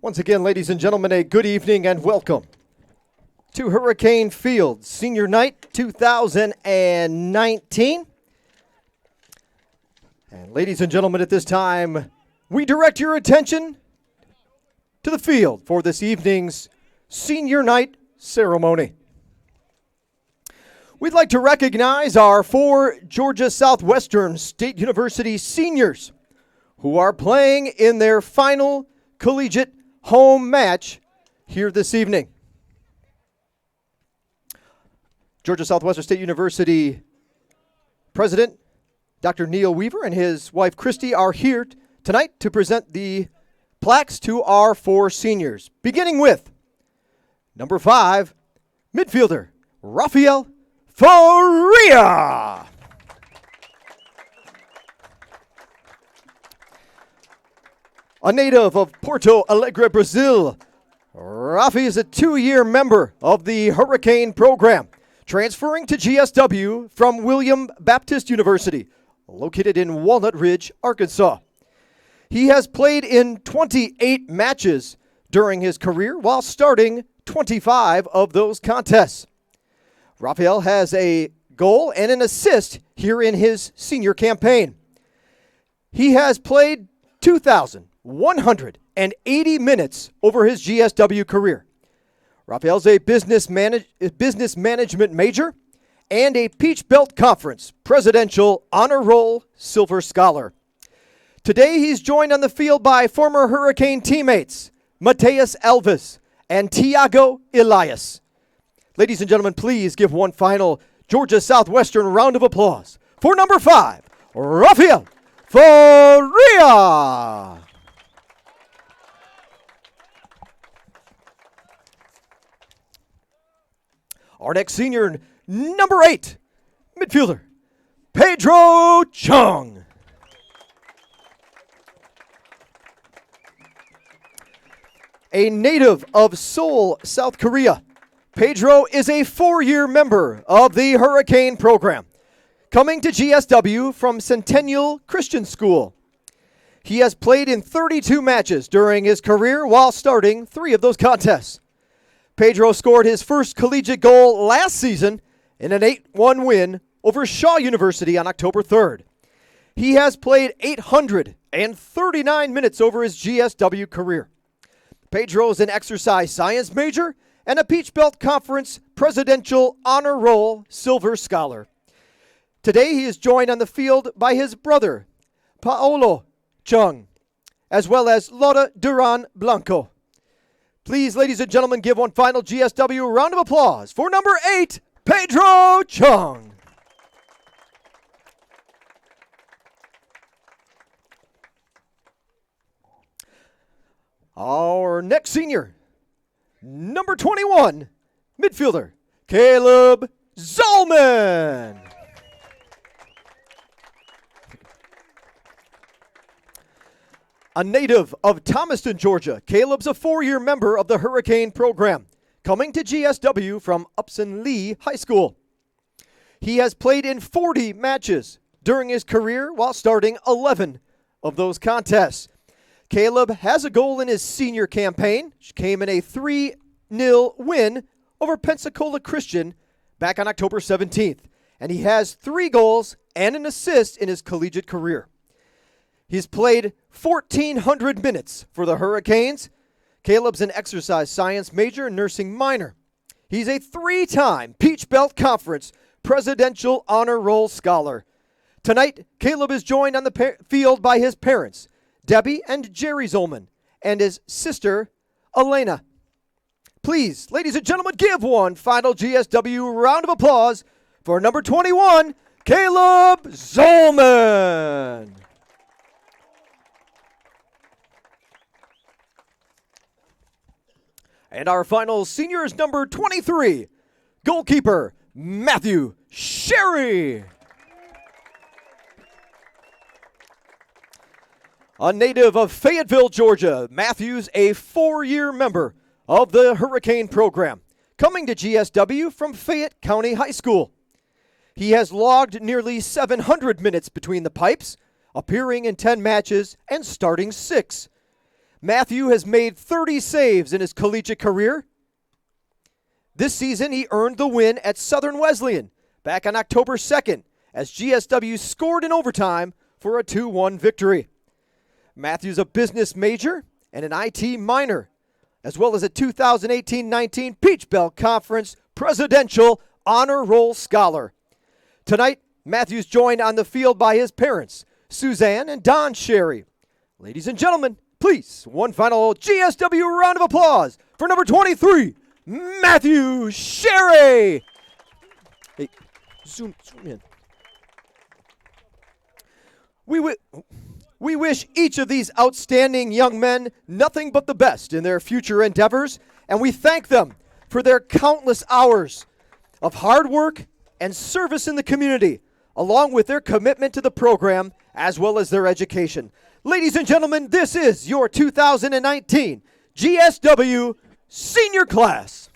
Once again, ladies and gentlemen, a good evening and welcome to Hurricane Field Senior Night 2019. And ladies and gentlemen, at this time, we direct your attention to the field for this evening's Senior Night ceremony. We'd like to recognize our four Georgia Southwestern State University seniors who are playing in their final collegiate home match here this evening. Georgia Southwestern State University President Dr. Neil Weaver and his wife Christy are here tonight to present the plaques to our four seniors, beginning with number 5, midfielder Rafael Faria. A native of Porto Alegre, Brazil, Rafi is a 2-year member of the Hurricane program, transferring to GSW from William Baptist University, located in Walnut Ridge, Arkansas. He has played in 28 matches during his career while starting 25 of those contests. Rafael has a goal and an assist here in his senior campaign. He has played 2,180 minutes over his GSW career. Rafael's a business management major and a Peach Belt Conference Presidential Honor Roll Silver Scholar. Today he's joined on the field by former Hurricane teammates Mateus Elvis and Tiago Elias. Ladies and gentlemen, please give one final Georgia Southwestern round of applause for number 5, Rafael Faria. Our next senior, number 8, midfielder Pedro Chung. A native of Seoul, South Korea, Pedro is a 4-year member of the Hurricane program, coming to GSW from Centennial Christian School. He has played in 32 matches during his career while starting 3 of those contests. Pedro scored his first collegiate goal last season in an 8-1 win over Shaw University on October 3rd. He has played 839 minutes over his GSW career. Pedro is an exercise science major and a Peach Belt Conference Presidential Honor Roll Silver Scholar. Today he is joined on the field by his brother, Paolo Chung, as well as Laura Duran Blanco. Please, ladies and gentlemen, give one final GSW round of applause for number 8, Pedro Chung. Our next senior, number 21, midfielder Caleb Zolman. A native of Thomaston, Georgia, Caleb's a 4-year member of the Hurricane program, coming to GSW from Upson Lee High School. He has played in 40 matches during his career while starting 11 of those contests. Caleb has a goal in his senior campaign, which came in a 3-0 win over Pensacola Christian back on October 17th, and he has 3 goals and an assist in his collegiate career. He's played 1,400 minutes for the Hurricanes. Caleb's an exercise science major and nursing minor. He's a 3-time Peach Belt Conference Presidential Honor Roll Scholar. Tonight, Caleb is joined on the field by his parents, Debbie and Jerry Zolman, and his sister, Elena. Please, ladies and gentlemen, give one final GSW round of applause for number 21, Caleb Zolman. And our final senior is number 23, goalkeeper Matthew Sherry. A native of Fayetteville, Georgia, Matthew's a 4-year member of the Hurricane program, coming to GSW from Fayette County High School. He has logged nearly 700 minutes between the pipes, appearing in 10 matches and starting 6. Matthew has made 30 saves in his collegiate career. This season, he earned the win at Southern Wesleyan back on October 2nd as GSW scored in overtime for a 2-1 victory. Matthew's a business major and an IT minor, as well as a 2018-19 Peach Belt Conference Presidential Honor Roll Scholar. Tonight, Matthew's joined on the field by his parents, Suzanne and Don Sherry. Ladies and gentlemen, please, one final GSW round of applause for number 23, Matthew Sherry. Hey, zoom in. We wish each of these outstanding young men nothing but the best in their future endeavors, and we thank them for their countless hours of hard work and service in the community, along with their commitment to the program as well as their education. Ladies and gentlemen, this is your 2019 GSW Senior Class.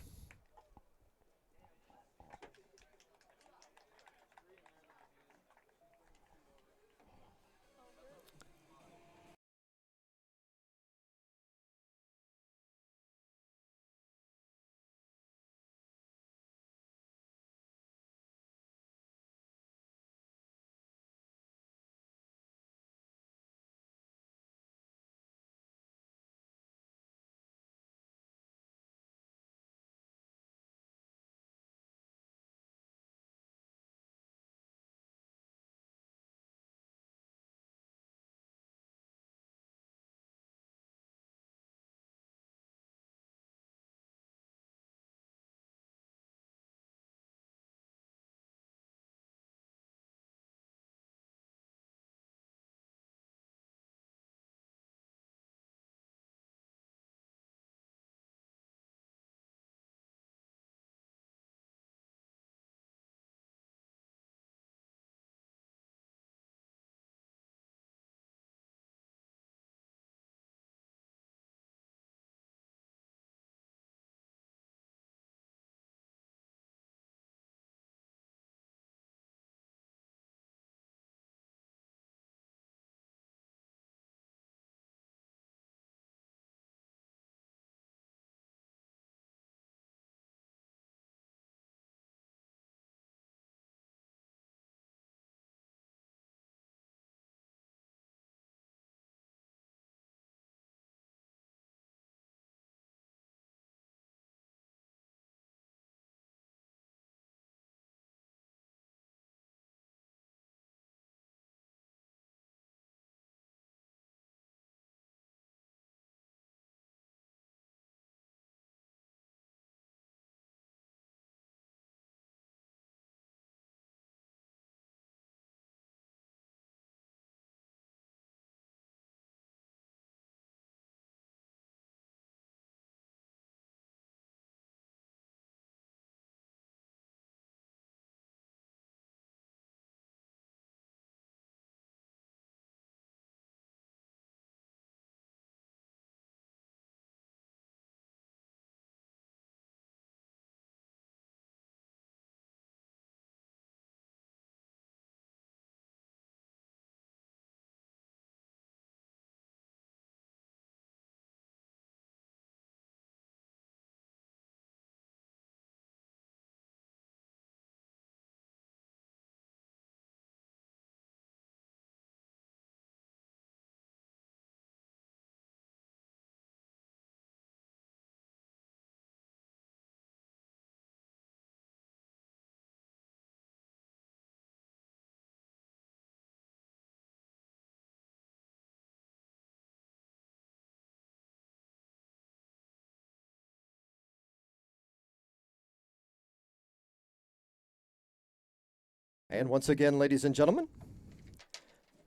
And once again, ladies and gentlemen,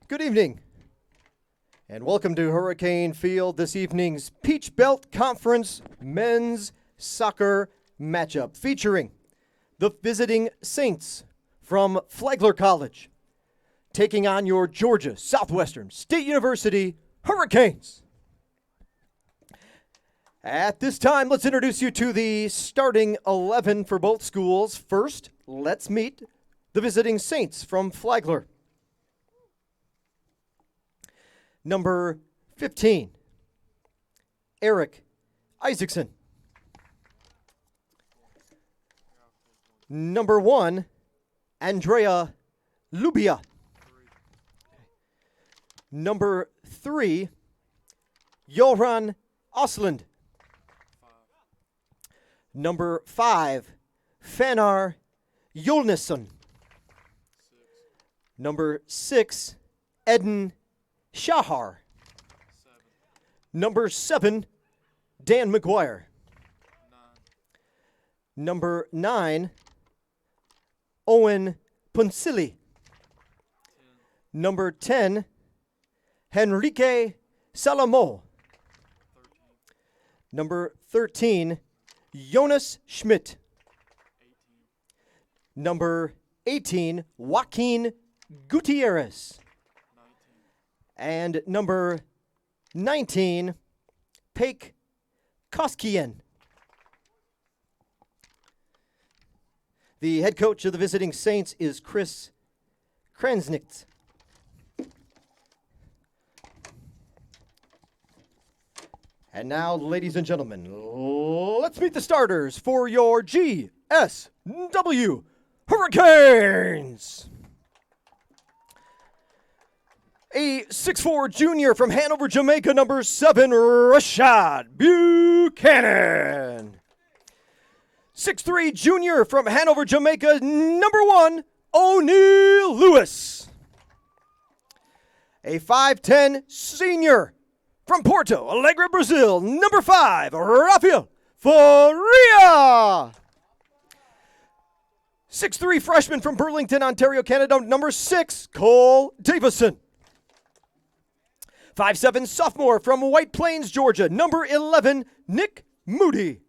good evening, and welcome to Hurricane Field, this evening's Peach Belt Conference men's soccer matchup featuring the visiting Saints from Flagler College, taking on your Georgia Southwestern State University Hurricanes. At this time, let's introduce you to the starting 11 for both schools. First, let's meet the visiting Saints from Flagler. Number 15, Eric Isaacson. Number 1, Andrea Lubia. Number 3, Joran Osland. Number 5, Fanar Jolnesson. Number 6, Eden Shahar. Number 7, Dan McGuire. Number 9, Owen Puncilli. Number 10, Henrique Salamo. Number 13, Jonas Schmidt. Number 18, Joaquin Gutierrez. And number 19, Paik Koskien. The head coach of the visiting Saints is Chris Kransnitz. And now, ladies and gentlemen, let's meet the starters for your GSW Hurricanes. A 6'4" junior from Hanover, Jamaica, number 7, Rashad Buchanan. 6'3" junior from Hanover, Jamaica, number 1, O'Neal Lewis. A 5'10" senior from Porto Alegre, Brazil, number 5, Rafael Faria. 6'3" freshman from Burlington, Ontario, Canada, number 6, Cole Davison. 5'7" sophomore from White Plains, Georgia, number 11, Nick Moody.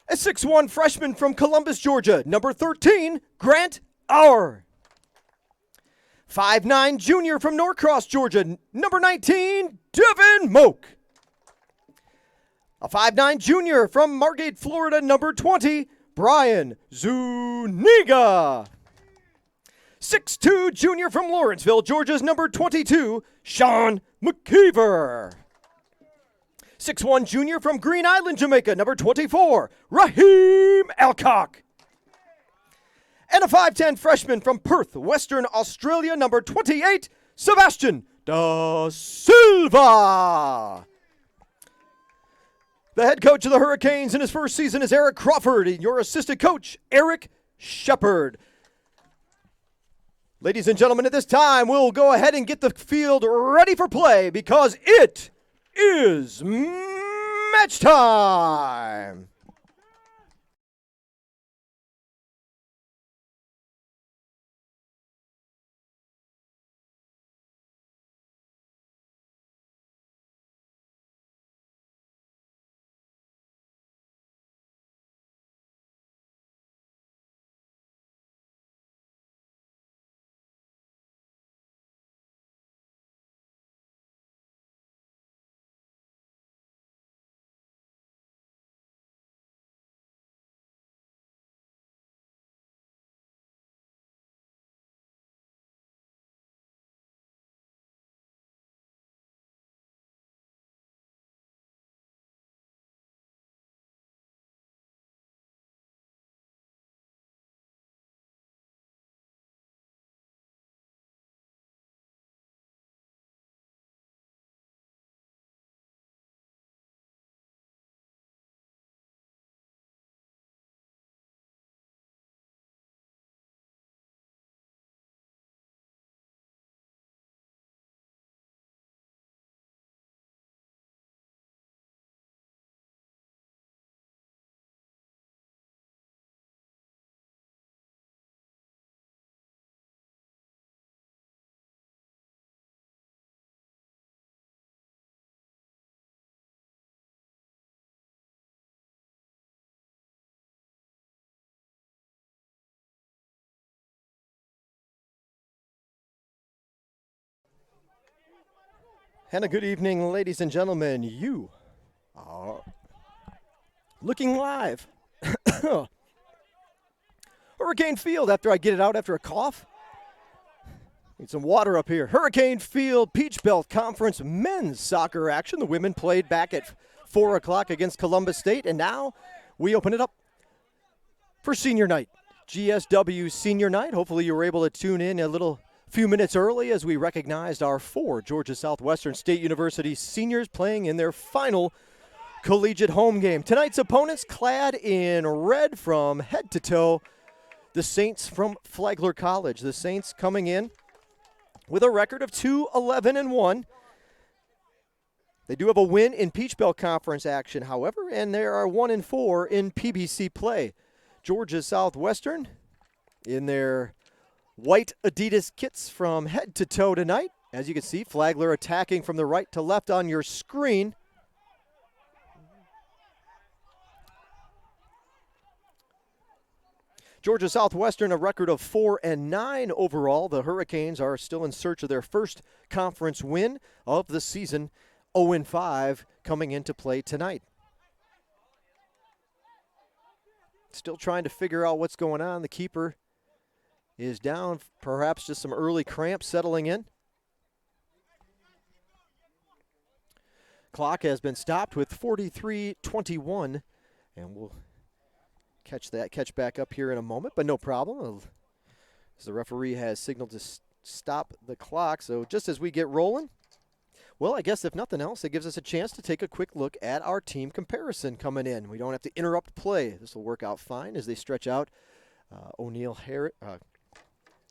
A 6'1" freshman from Columbus, Georgia, number 13, Grant Auer. 5'9" junior from Norcross, Georgia, number 19, Devin Moak. A 5'9" junior from Margate, Florida, number 20, Brian Zuniga. 6'2" junior from Lawrenceville, Georgia's number 22, Sean McKeever. 6'1" junior from Green Island, Jamaica, number 24, Raheem Alcock. And a 5'10" freshman from Perth, Western Australia, number 28, Sebastian Da Silva. The head coach of the Hurricanes in his first season is Eric Crawford, and your assistant coach, Eric Shepard. Ladies and gentlemen, at this time, we'll go ahead and get the field ready for play because it is match time. And a good evening, ladies and gentlemen. You are looking live. Hurricane Field after I get it out after a cough. Need some water up here. Hurricane Field Peach Belt Conference men's soccer action. The women played back at 4 o'clock against Columbus State, and now we open it up for senior night. GSW senior night. Hopefully you were able to tune in a few minutes early as we recognized our 4 Georgia Southwestern State University seniors playing in their final collegiate home game. Tonight's opponents clad in red from head to toe. The Saints from Flagler College. The Saints coming in with a record of 2-11-1. They do have a win in Peach Belt Conference action, however, and they are 1-4 in PBC play. Georgia Southwestern in their white Adidas kits from head to toe tonight. As you can see, Flagler attacking from the right to left on your screen. Georgia Southwestern, a record of 4-9 overall. The Hurricanes are still in search of their first conference win of the season, 0-5 coming into play tonight. Still trying to figure out what's going on. The keeper is down, perhaps just some early cramps settling in. Clock has been stopped with 43:21, and we'll catch back up here in a moment, but no problem, as the referee has signaled to stop the clock. So just as we get rolling, well, I guess if nothing else, it gives us a chance to take a quick look at our team comparison coming in. We don't have to interrupt play. This will work out fine as they stretch out O'Neal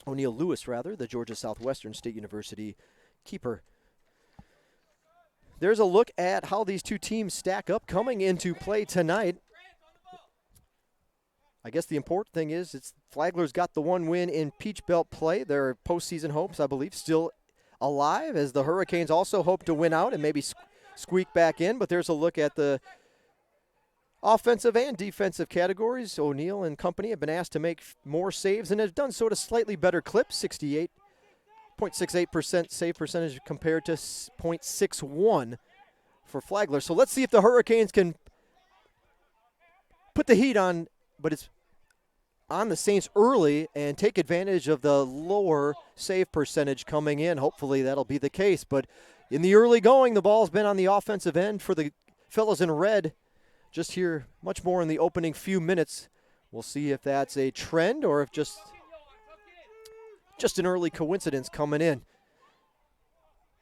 Lewis, the Georgia Southwestern State University keeper. There's a look at how these two teams stack up coming into play tonight. I guess the important thing is Flagler's got the one win in Peach Belt play. Their postseason hopes, I believe, still alive, as the Hurricanes also hope to win out and maybe squeak back in. But there's a look at the offensive and defensive categories. O'Neal and company have been asked to make more saves and have done so at a slightly better clip, 68.68% save percentage compared to 0.61 for Flagler. So let's see if the Hurricanes can put the heat on, but it's on the Saints early, and take advantage of the lower save percentage coming in. Hopefully that'll be the case. But in the early going, the ball's been on the offensive end for the fellas in red. Just here much more in the opening few minutes. We'll see if that's a trend or if just an early coincidence coming in.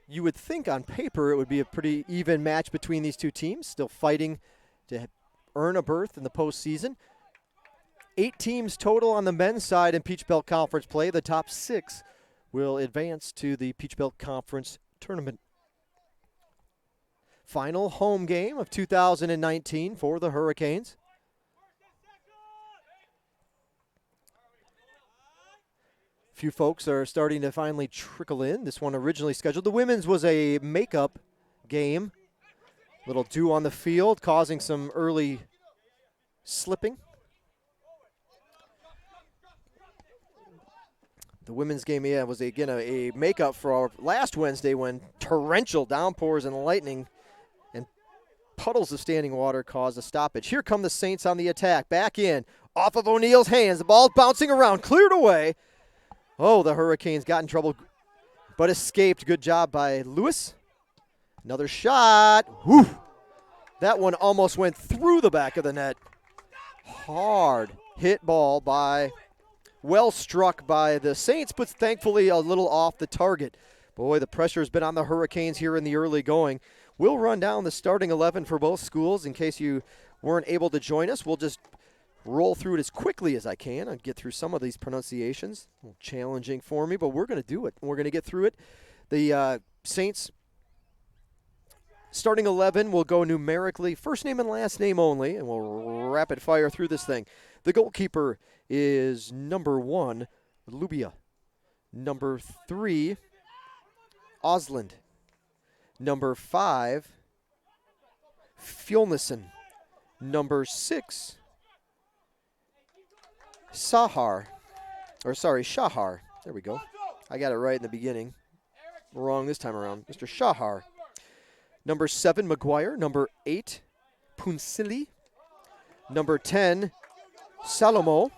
You would think on paper it would be a pretty even match between these two teams, still fighting to earn a berth in the postseason. 8 teams total on the men's side in Peach Belt Conference play. The top 6 will advance to the Peach Belt Conference tournament. Final home game of 2019 for the Hurricanes. A few folks are starting to finally trickle in. This one originally scheduled. The women's was a makeup game. Little dew on the field, causing some early slipping. The women's game, was again a makeup for our last Wednesday when torrential downpours and lightning and puddles of standing water caused a stoppage. Here come the Saints on the attack. Back in, off of O'Neal's hands. The ball bouncing around, cleared away. Oh, the Hurricanes got in trouble, but escaped. Good job by Lewis. Another shot. Whew. That one almost went through the back of the net. Hard hit ball well struck by the Saints, but thankfully a little off the target. Boy, the pressure has been on the Hurricanes here in the early going. We'll run down the starting 11 for both schools in case you weren't able to join us. We'll just roll through it as quickly as I can and get through some of these pronunciations. A little challenging for me, but we're going to do it. We're going to get through it. The Saints starting 11 will go numerically, first name and last name only, and we'll rapid fire through this thing. The goalkeeper is number 1, Lubia. Number 3, Osland. Number 5, Fjolnissen. Number 6, Shahar. There we go. I got it right in the beginning. Wrong this time around. Mr. Shahar. Number 7, McGuire. Number 8, Punsili. Number 10, Salomo.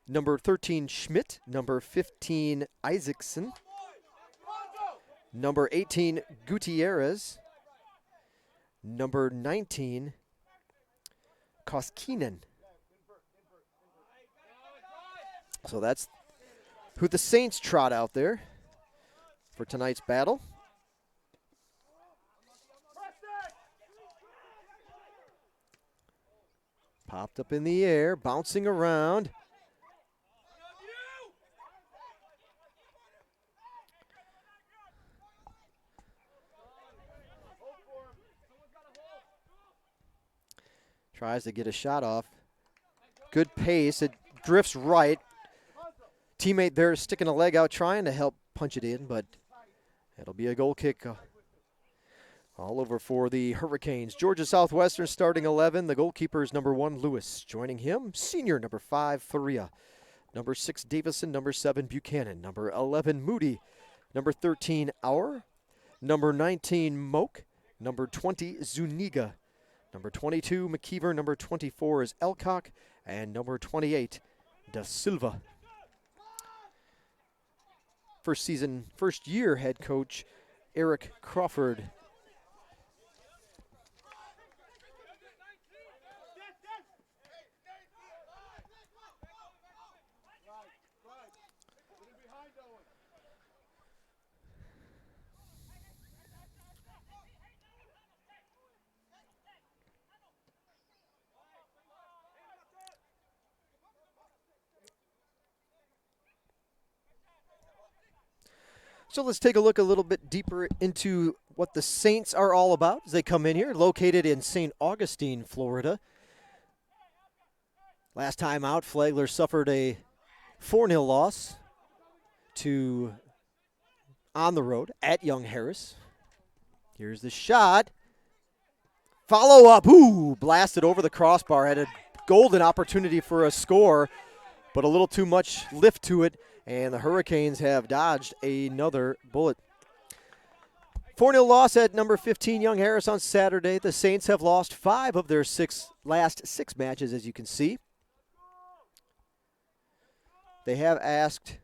Number 13, Schmidt. Number 15, Isaacson. Number 18, Gutierrez. Number 19, Koskinen. So that's who the Saints trot out there for tonight's battle. Popped up in the air, bouncing around. Tries to get a shot off. Good pace. It drifts right. Teammate there sticking a leg out, trying to help punch it in, but it'll be a goal kick. All over for the Hurricanes. Georgia Southwestern starting 11. The goalkeeper is number 1, Lewis. Joining him, senior number 5, Faria. Number 6, Davison. Number 7, Buchanan. Number 11, Moody. Number 13, Auer. Number 19, Moak. Number 20, Zuniga. Number 22, McKeever. Number 24 is Elcock. And number 28, Da Silva. First year head coach, Eric Crawford. So let's take a look a little bit deeper into what the Saints are all about as they come in here, located in St. Augustine, Florida. Last time out, Flagler suffered a 4-0 loss on the road at Young Harris. Here's the shot. Follow up. Ooh, blasted over the crossbar. Had a golden opportunity for a score, but a little too much lift to it. And the Hurricanes have dodged another bullet. 4-0 loss at number 15, Young Harris on Saturday. The Saints have lost 5 of their last six matches, as you can see. They have asked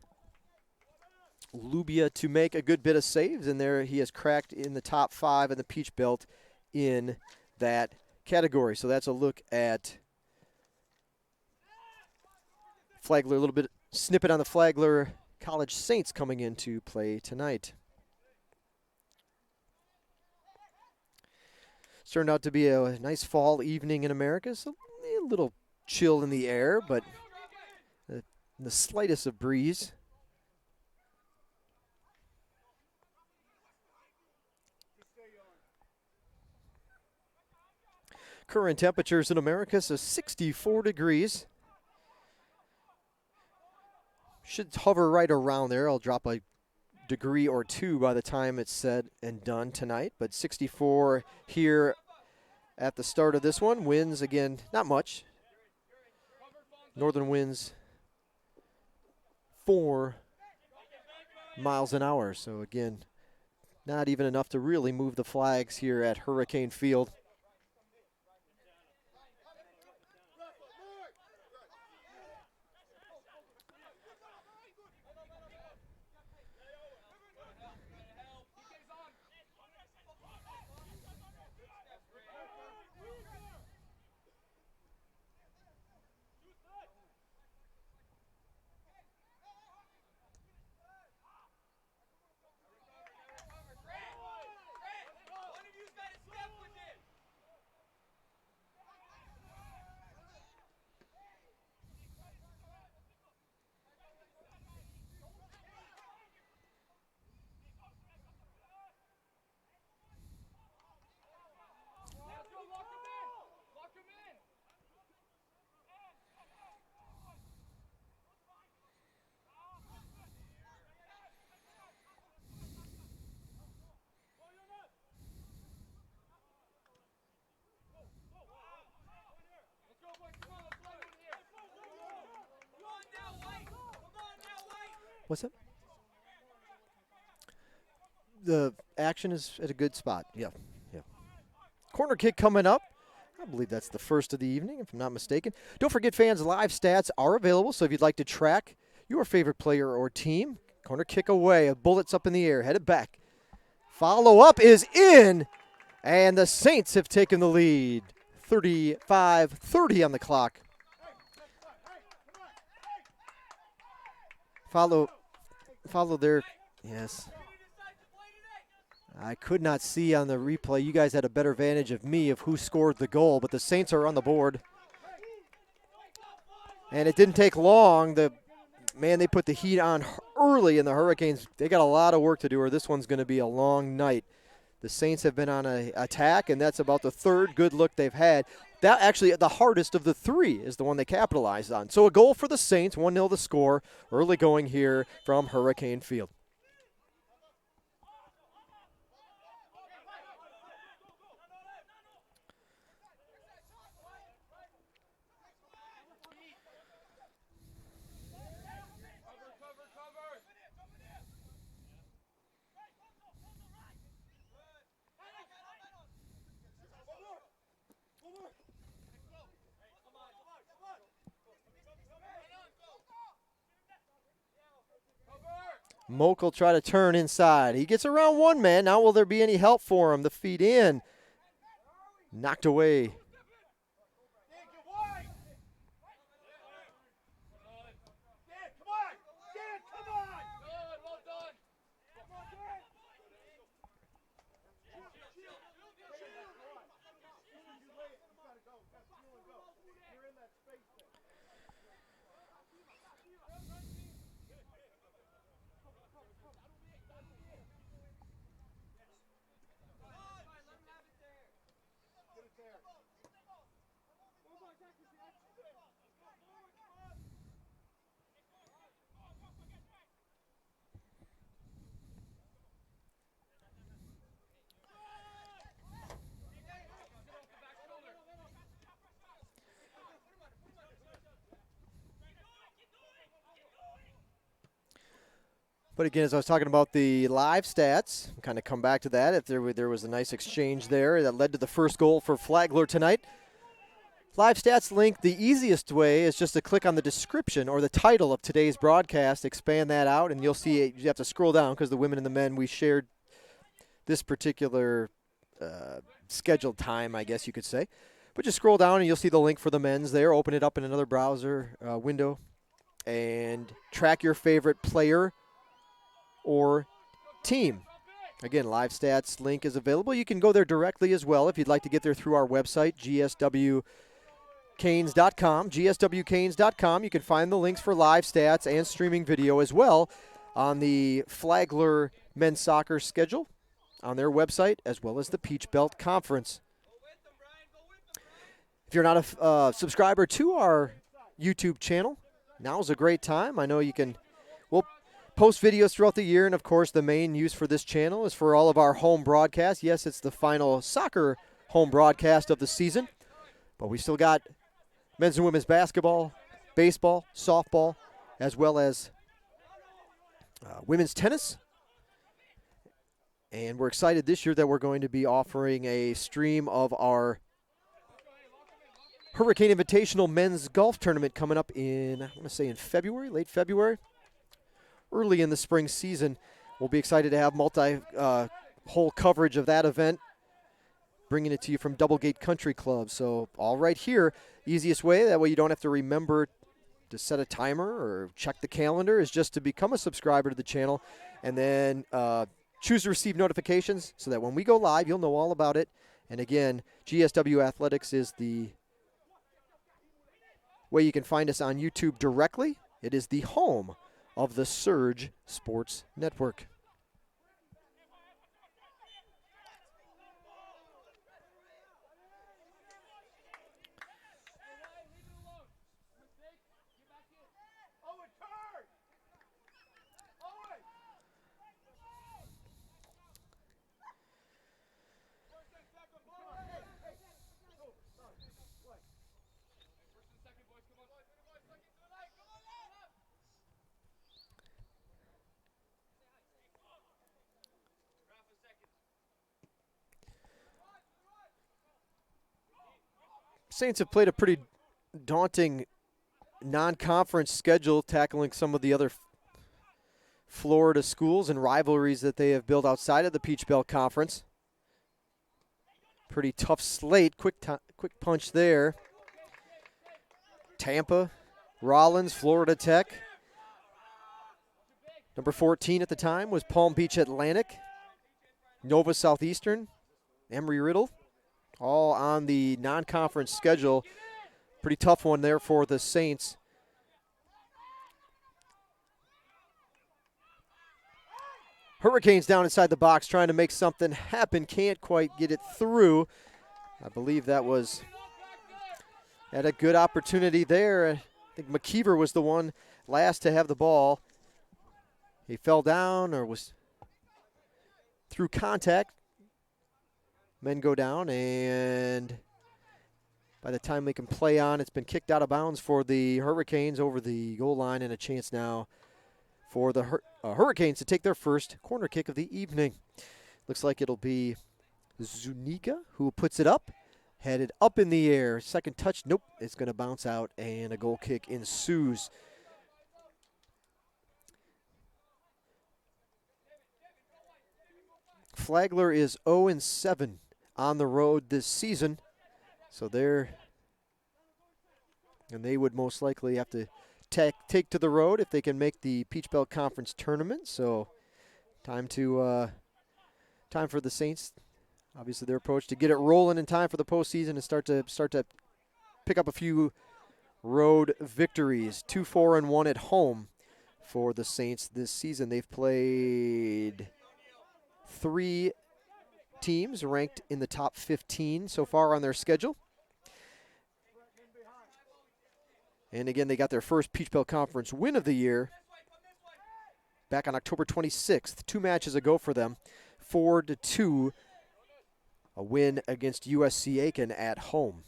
Lubia to make a good bit of saves, and there he has cracked in the top 5 in the Peach Belt in that category. So that's a look at Flagler, a little bit snippet on the Flagler College Saints coming into play tonight. It's turned out to be a nice fall evening in Americus. A little chill in the air, but the slightest of breeze. Current temperatures in Americus is 64 degrees. Should hover right around there. I'll drop a degree or 2 by the time it's said and done tonight. But 64 here at the start of this one. Winds, again, not much. Northern winds 4 miles an hour. So, again, not even enough to really move the flags here at Hurricane Field. What's that? The action is at a good spot. Yeah. Corner kick coming up. I believe that's the first of the evening, if I'm not mistaken. Don't forget, fans, live stats are available, so if you'd like to track your favorite player or team, corner kick away, a bullet's up in the air, headed back. Follow-up is in, and the Saints have taken the lead. 35-30 on the clock. Follow there. Yes. I could not see on the replay. You guys had a better advantage of me of who scored the goal, but the Saints are on the board. And it didn't take long. They put the heat on early, and the Hurricanes, they got a lot of work to do, or this one's going to be a long night. The Saints have been on an attack, and that's about the third good look they've had. That actually, the hardest of the three is the one they capitalized on. So a goal for the Saints, 1-0 the score, early going here from Hurricane Field. Moak will try to turn inside. He gets around one man. Now will there be any help for him? The feed in. Knocked away. But again, as I was talking about the live stats, kind of come back to that. If there was a nice exchange there that led to the first goal for Flagler tonight. Live stats link, the easiest way is just to click on the description or the title of today's broadcast, expand that out, and you'll see it. You have to scroll down because the women and the men, we shared this particular scheduled time, I guess you could say. But just scroll down and you'll see the link for the men's there. Open it up in another browser window and track your favorite player or team. Again, live stats link is available. You can go there directly as well if you'd like to get there through our website, gswcanes.com. gswcanes.com. You can find the links for live stats and streaming video as well on the Flagler men's soccer schedule on their website, as well as the Peach Belt Conference. If you're not a subscriber to our YouTube channel, now's a great time. I know you can. We'll post videos throughout the year, and of course the main use for this channel is for all of our home broadcasts. Yes, it's the final soccer home broadcast of the season, but we still got men's and women's basketball, baseball, softball, as well as women's tennis. And we're excited this year that we're going to be offering a stream of our Hurricane Invitational men's golf tournament coming up in, I want to say in February, late February. Early in the spring season. We'll be excited to have multi-hole coverage of that event, bringing it to you from Doublegate Country Club. So all right here, easiest way, that way you don't have to remember to set a timer or check the calendar, is just to become a subscriber to the channel and then choose to receive notifications so that when we go live, you'll know all about it. And again, GSW Athletics is the way you can find us on YouTube directly. It is the home of the Surge Sports Network. Saints have played a pretty daunting non-conference schedule, tackling some of the other Florida schools and rivalries that they have built outside of the Peach Belt Conference. Pretty tough slate. Quick punch there. Tampa, Rollins, Florida Tech. Number 14 at the time was Palm Beach Atlantic. Nova Southeastern, Embry-Riddle, all on the non-conference schedule. Pretty tough one there for the Saints. Hurricanes down inside the box trying to make something happen. Can't quite get it through. I believe that was at a good opportunity there. I think McKeever was the one last to have the ball. He fell down or was through contact. Men go down, and by the time they can play on, it's been kicked out of bounds for the Hurricanes over the goal line, and a chance now for the Hurricanes to take their first corner kick of the evening. Looks like it'll be Zuniga who puts it up, headed up in the air. Second touch, nope, it's going to bounce out, and a goal kick ensues. Flagler is 0-7 on the road this season, so they would most likely have to take to the road if they can make the Peach Belt Conference tournament. So time for the Saints, obviously their approach to get it rolling in time for the postseason and start to pick up a few road victories. 2-4-1 at home for the Saints this season. They've played 3 teams ranked in the top 15 so far on their schedule. And again, they got their first Peach Belt Conference win of the year back on October 26th, 2 matches ago for them, 4-2, a win against USC Aiken at home.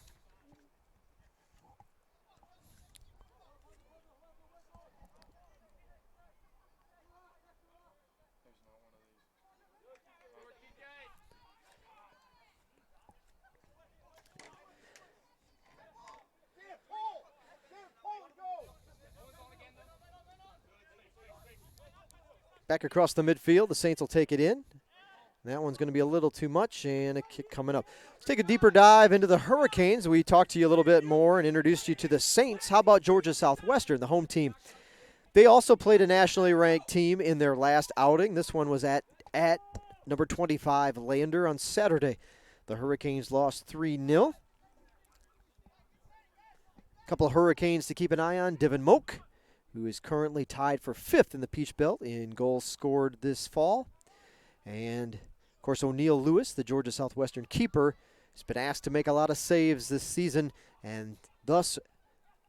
Back across the midfield, the Saints will take it in. That one's going to be a little too much, and a kick coming up. Let's take a deeper dive into the Hurricanes. We talked to you a little bit more and introduced you to the Saints. How about Georgia Southwestern, the home team? They also played a nationally ranked team in their last outing. This one was at number 25 Lander on Saturday. The Hurricanes lost 3-0. A couple of Hurricanes to keep an eye on. Devin Moak, who is currently tied for 5th in the Peach Belt in goals scored this fall. And, of course, O'Neal Lewis, the Georgia Southwestern keeper, has been asked to make a lot of saves this season, and thus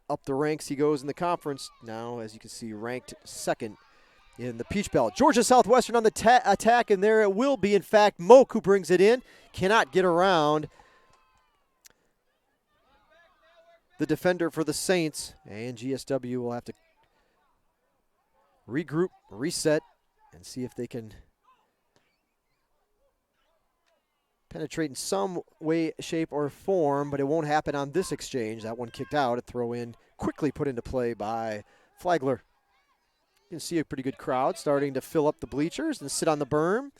up the ranks he goes in the conference. Now, as you can see, ranked 2nd in the Peach Belt. Georgia Southwestern on the attack, and there it will be, in fact, Moak who brings it in. Cannot get around the defender for the Saints, and GSW will have to regroup, reset, and see if they can penetrate in some way, shape, or form, but it won't happen on this exchange. That one kicked out. A throw in, quickly put into play by Flagler. You can see a pretty good crowd starting to fill up the bleachers and sit on the berm.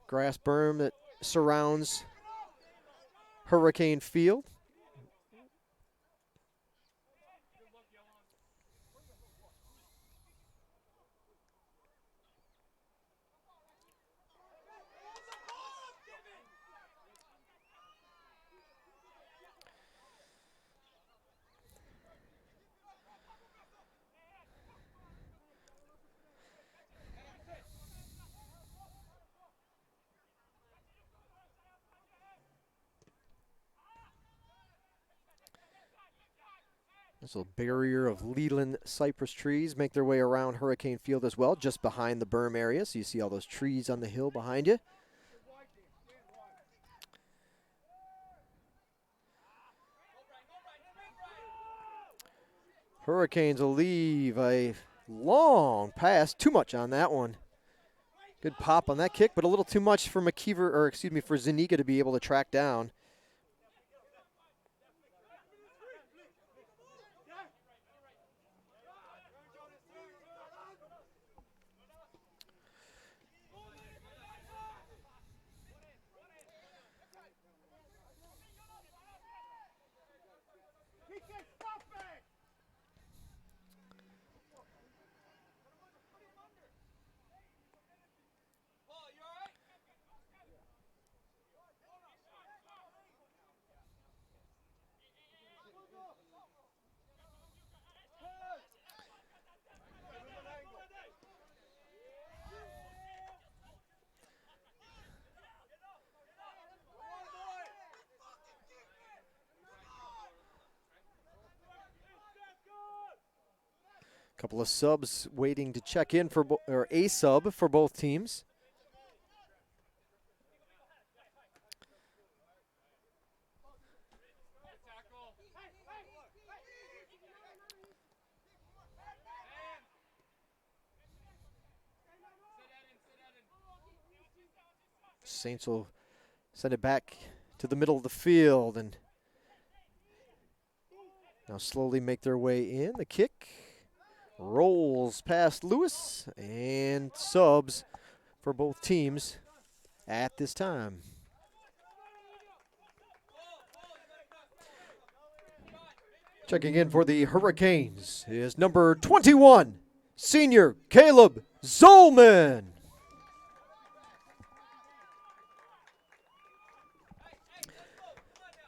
Grass berm that surrounds Hurricane Field. This little barrier of Leland cypress trees make their way around Hurricane Field as well, just behind the berm area. So you see all those trees on the hill behind you. Hurricanes will leave a long pass. Too much on that one. Good pop on that kick, but a little too much for for Zuniga to be able to track down. Couple of subs waiting to check in for or a sub for both teams. Saints will send it back to the middle of the field and now slowly make their way in. The kick rolls past Lewis, and subs for both teams at this time. Checking in for the Hurricanes is number 21, senior Caleb Zolman.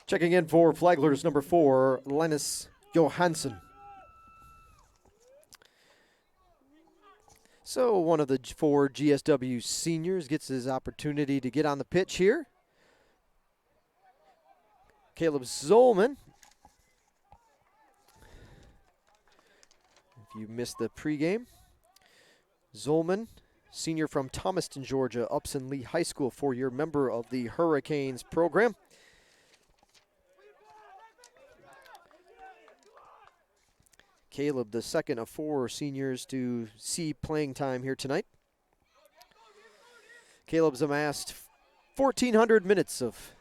Checking in for Flagler's number 4, Linus Johansson. So one of the 4 GSW seniors gets his opportunity to get on the pitch here. Caleb Zolman. If you missed the pregame, Zolman, senior from Thomaston, Georgia, Upson Lee High School, 4-year member of the Hurricanes program. Caleb, the second of 4 seniors to see playing time here tonight. Caleb's amassed 1,400 minutes of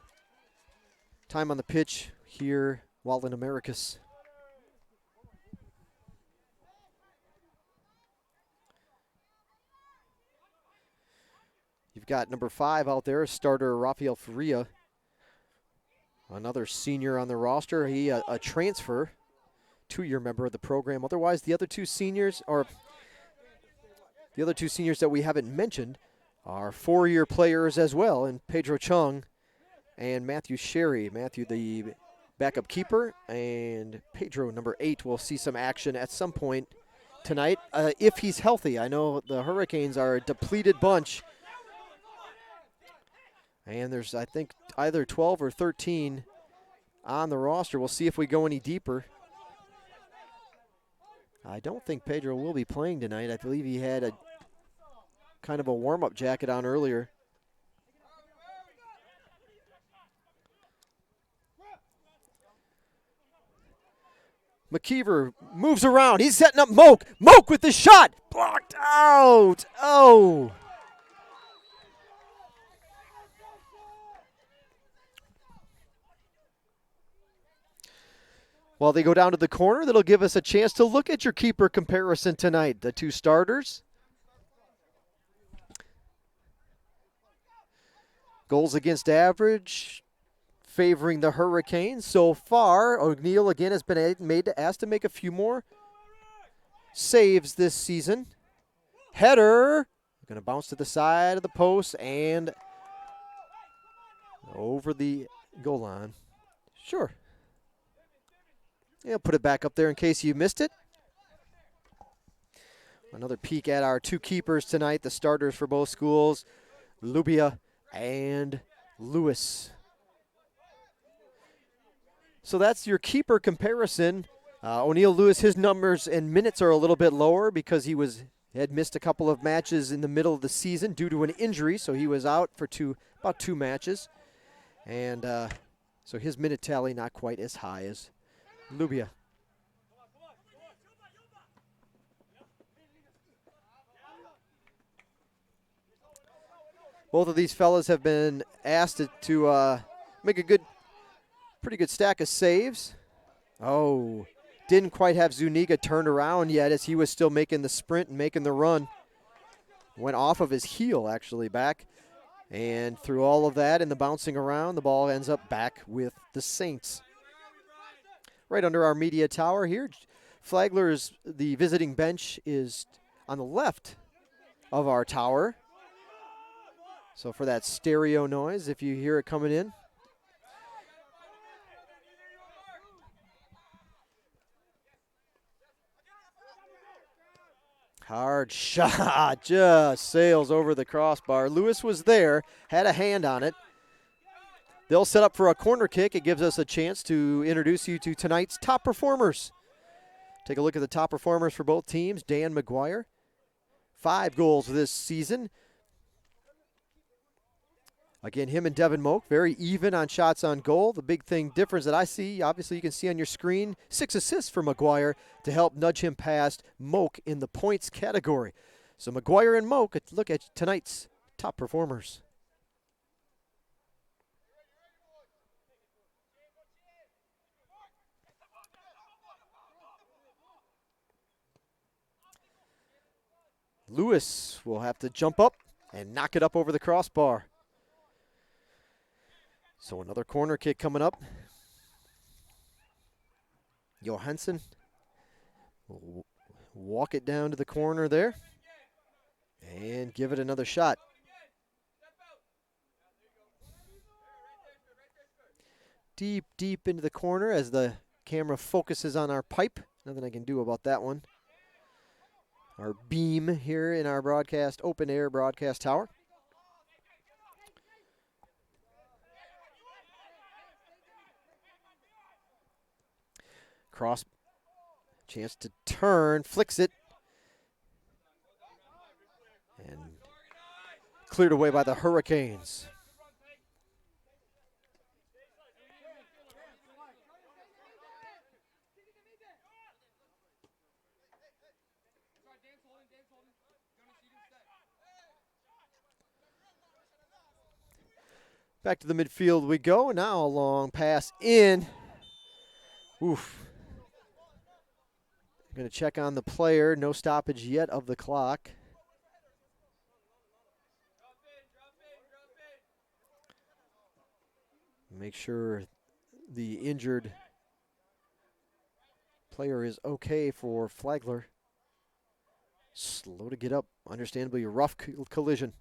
time on the pitch here while in Americus. You've got number 5 out there, starter Rafael Faria, another senior on the roster. He a transfer, 2-year member of the program. Otherwise, the other 2 seniors that we haven't mentioned are 4-year players as well, and Pedro Chung and Matthew Sherry. Matthew, the backup keeper, and Pedro, number 8, will see some action at some point tonight if he's healthy. I know the Hurricanes are a depleted bunch, and there's, I think, either 12 or 13 on the roster. We'll see if we go any deeper. I don't think Pedro will be playing tonight. I believe he had a kind of a warm-up jacket on earlier. McKeever moves around. He's setting up Moak. Moak with the shot. Blocked out. Oh. While they go down to the corner, that'll give us a chance to look at your keeper comparison tonight. The 2 starters. Goals against average favoring the Hurricanes. So far, O'Neill again has been asked to make a few more saves this season. Header. Going to bounce to the side of the post and over the goal line. Sure. Yeah, put it back up there in case you missed it. Another peek at our 2 keepers tonight, the starters for both schools, Lubia and Lewis. So that's your keeper comparison. O'Neill Lewis, his numbers and minutes are a little bit lower because he had missed a couple of matches in the middle of the season due to an injury, so he was out for about 2 matches. And so his minute tally not quite as high as Lubia. Both of these fellas have been asked to make a pretty good stack of saves. Oh, didn't quite have Zuniga turned around yet as he was still making the sprint and making the run. Went off of his heel actually back. And through all of that and the bouncing around, the ball ends up back with the Saints. Right under our media tower here. Flagler's, the visiting bench is on the left of our tower. So for that stereo noise, if you hear it coming in. Hard shot, just sails over the crossbar. Lewis was there, had a hand on it. They'll set up for a corner kick. It gives us a chance to introduce you to tonight's top performers. Take a look at the top performers for both teams. Dan McGuire, 5 goals this season. Again, him and Devin Moak, very even on shots on goal. The big thing difference that I see, obviously you can see on your screen, 6 assists for McGuire to help nudge him past Moak in the points category. So McGuire and Moak, look at tonight's top performers. Lewis will have to jump up and knock it up over the crossbar. So another corner kick coming up. Johansson will walk it down to the corner there and give it another shot. Deep, deep into the corner as the camera focuses on our pipe. Nothing I can do about that one. Our beam here in our broadcast, open air broadcast tower. Cross, chance to turn, flicks it. And cleared away by the Hurricanes. Back to the midfield we go. Now a long pass in. Oof. Going to check on the player. No stoppage yet of the clock. Make sure the injured player is okay for Flagler. Slow to get up. Understandably a rough collision.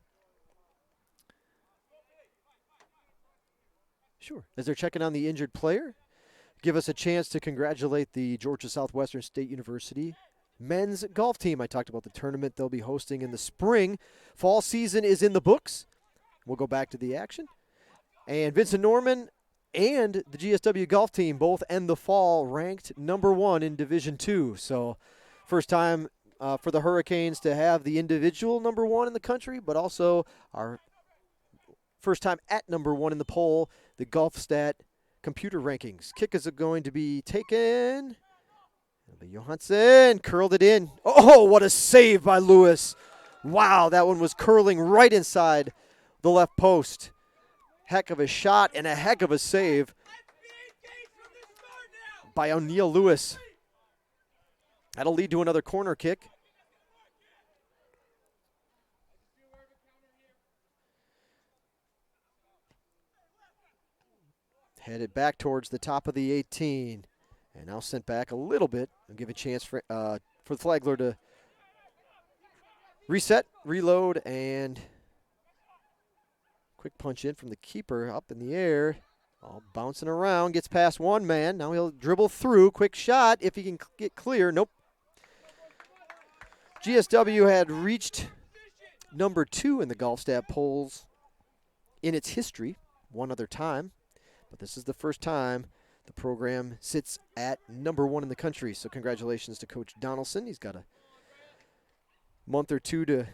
Sure. As they're checking on the injured player, give us a chance to congratulate the Georgia Southwestern State University men's golf team. I talked about the tournament they'll be hosting in the spring. Fall season is in the books. We'll go back to the action. And Vincent Norman and the GSW golf team both end the fall ranked #1 in Division II. So first time for the Hurricanes to have the individual #1 in the country, but also our first time at #1 in the poll, the Golf Stat computer rankings. Kick is going to be taken. Johansson curled it in. Oh, what a save by Lewis. Wow, that one was curling right inside the left post. Heck of a shot and a heck of a save by O'Neal Lewis. That'll lead to another corner kick. Headed back towards the top of the 18. And now sent back a little bit and give a chance for Flagler to reset, reload, and quick punch in from the keeper up in the air. All bouncing around, gets past one man. Now he'll dribble through. Quick shot if he can get clear. Nope. GSW had reached #2 in the Golf Stat polls in its history one other time. But this is the first time the program sits at #1 in the country. So congratulations to Coach Donaldson. He's got a month or two to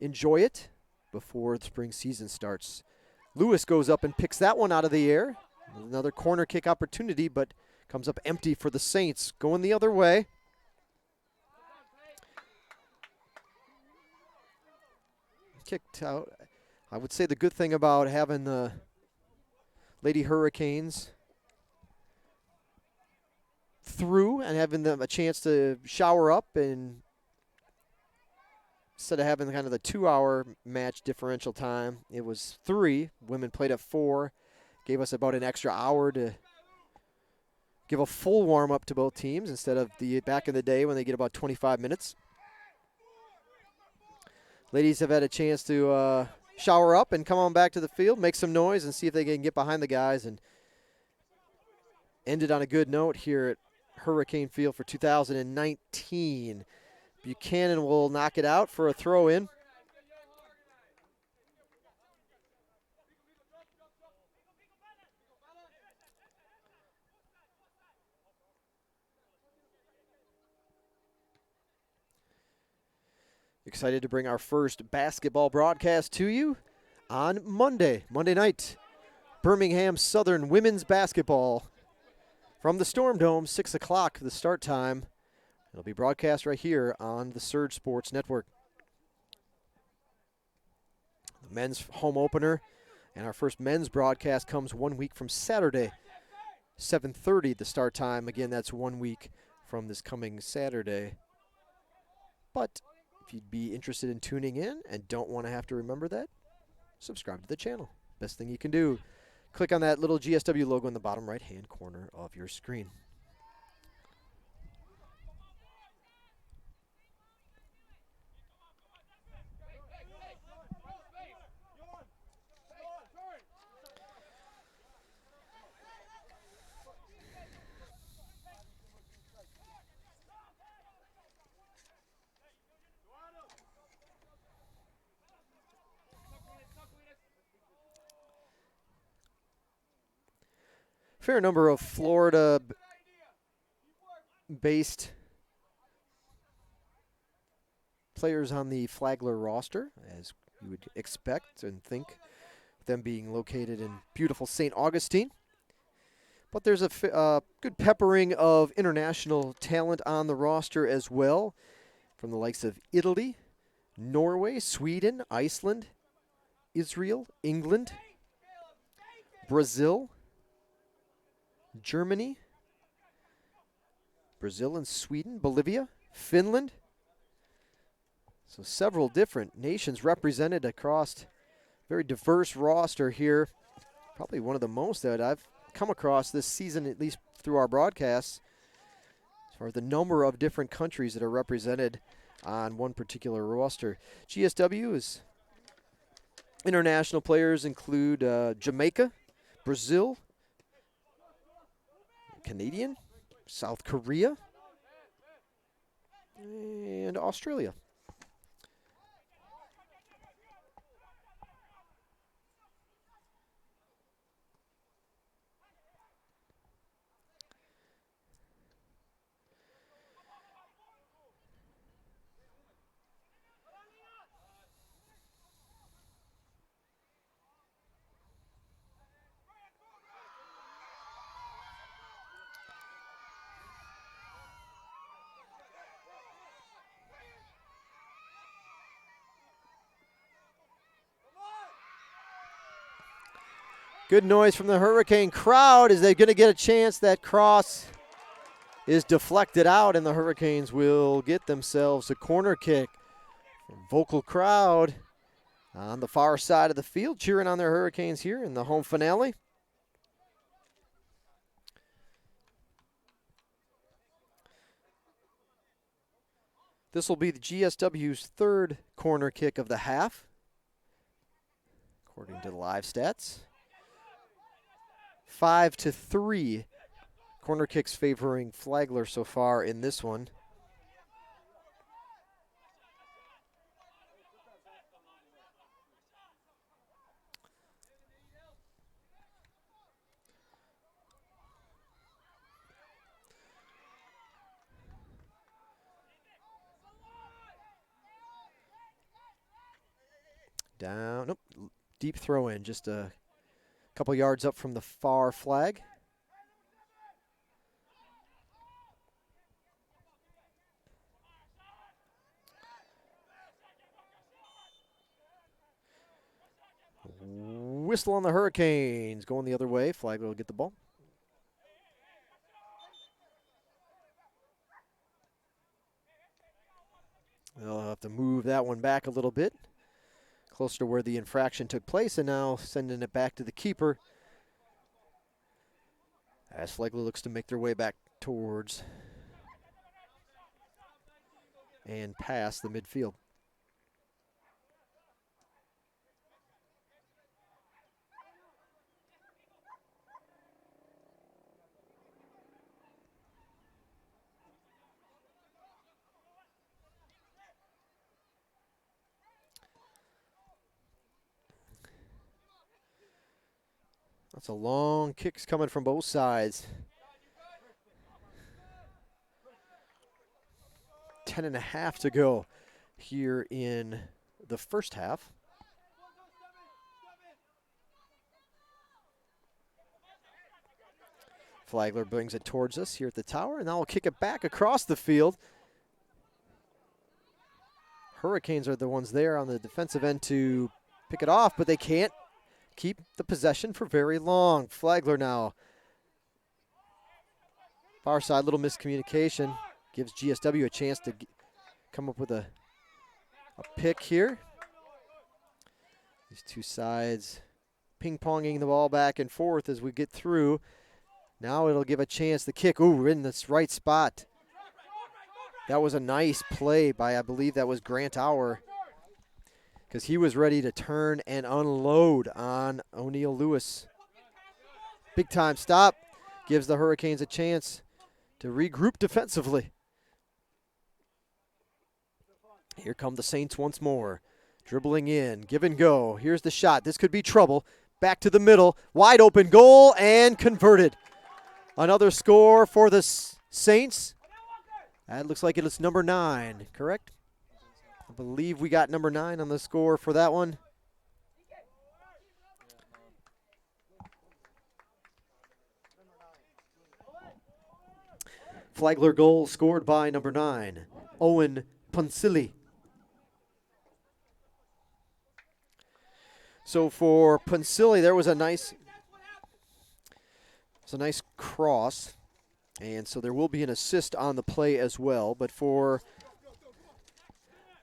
enjoy it before the spring season starts. Lewis goes up and picks that one out of the air. Another corner kick opportunity, but comes up empty for the Saints. Going the other way. Kicked out. I would say the good thing about having the Lady Hurricanes through and having them a chance to shower up, and instead of having kind of the 2-hour match differential time, it was 3. Women played at 4. Gave us about an extra hour to give a full warm-up to both teams instead of the back in the day when they get about 25 minutes. Ladies have had a chance to shower up and come on back to the field, make some noise, and see if they can get behind the guys, and ended on a good note here at Hurricane Field for 2019. Buchanan will knock it out for a throw-in. Excited to bring our first basketball broadcast to you on Monday night. Birmingham Southern women's basketball from the Storm Dome, 6 o'clock the start time. It'll be broadcast right here on the Surge Sports Network. The men's home opener and our first men's broadcast comes 1 week from Saturday, 7:30 the start time. Again, that's 1 week from this coming Saturday. But if you'd be interested in tuning in and don't want to have to remember that, subscribe to the channel. Best thing you can do. Click on that little GSW logo in the bottom right-hand corner of your screen. Fair number of Florida-based players on the Flagler roster, as you would expect and think, them being located in beautiful St. Augustine. But there's a good peppering of international talent on the roster as well, from the likes of Italy, Norway, Sweden, Iceland, Israel, England, Brazil, Germany, Brazil and Sweden, Bolivia, Finland. So several different nations represented across a very diverse roster here. Probably one of the most that I've come across this season, at least through our broadcasts, as far as the number of different countries that are represented on one particular roster. GSW's international players include Jamaica, Brazil, Canadian, South Korea, and Australia. Good noise from the Hurricane crowd as they're going to get a chance. That cross is deflected out, and the Hurricanes will get themselves a corner kick. Vocal crowd on the far side of the field cheering on their Hurricanes here in the home finale. This will be the GSW's third corner kick of the half, according to the live stats. 5-3 corner kicks favoring Flagler so far in this one. Down, nope, deep throw in, just a couple yards up from the far flag. Whistle on the Hurricanes, going the other way. Flagler will get the ball. They'll have to move that one back a little bit, closer to where the infraction took place, and now sending it back to the keeper as Flagler looks to make their way back towards and past the midfield. That's a long kicks coming from both sides. 10.5 to go. here in the first half. Flagler brings it towards us here at the tower, and now we'll kick it back across the field. Hurricanes are the ones there on the defensive end to pick it off, but they can't keep the possession for very long. Flagler now. Far side, little miscommunication. Gives GSW a chance to come up with a pick here. These two sides ping-ponging the ball back and forth as we get through. Now it'll give a chance to kick. Ooh, we're in this right spot. That was a nice play by, I believe that was Grant Auer, because he was ready to turn and unload on O'Neal Lewis. Big time stop. Gives the Hurricanes a chance to regroup defensively. Here come the Saints once more. Dribbling in, give and go. Here's the shot. This could be trouble. Back to the middle. Wide open goal and converted. Another score for the Saints. That looks like it is number 9, correct? I believe we got number 9 on the score for that one. Flagler goal scored by number 9, Owen Punsili. So for Punsili, there was a nice cross, and so there will be an assist on the play as well. But for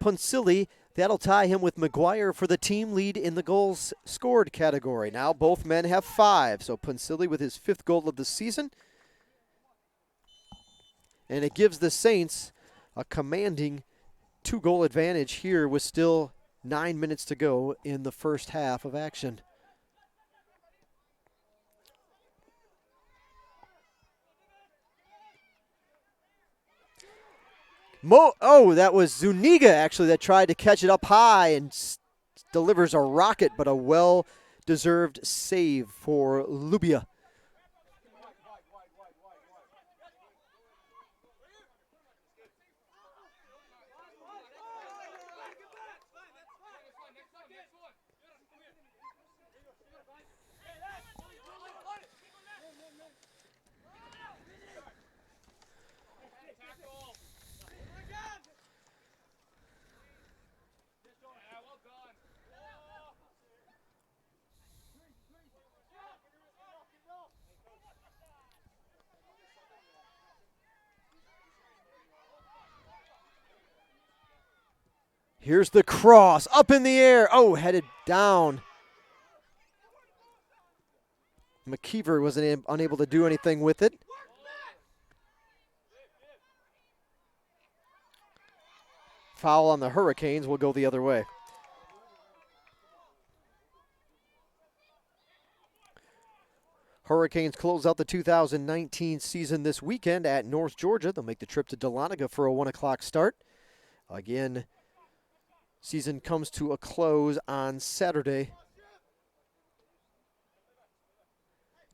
Punsili, that'll tie him with McGuire for the team lead in the goals scored category. Now both men have 5, so Punsili with his 5th goal of the season. And it gives the Saints a commanding 2-goal advantage here with still 9 minutes to go in the first half of action. That was Zuniga actually that tried to catch it up high and delivers a rocket, but a well-deserved save for Lubia. Here's the cross, up in the air. Oh, headed down. McKeever was unable to do anything with it. Foul on the Hurricanes will go the other way. Hurricanes close out the 2019 season this weekend at North Georgia. They'll make the trip to Dahlonega for a 1 o'clock start. Again, season comes to a close on Saturday.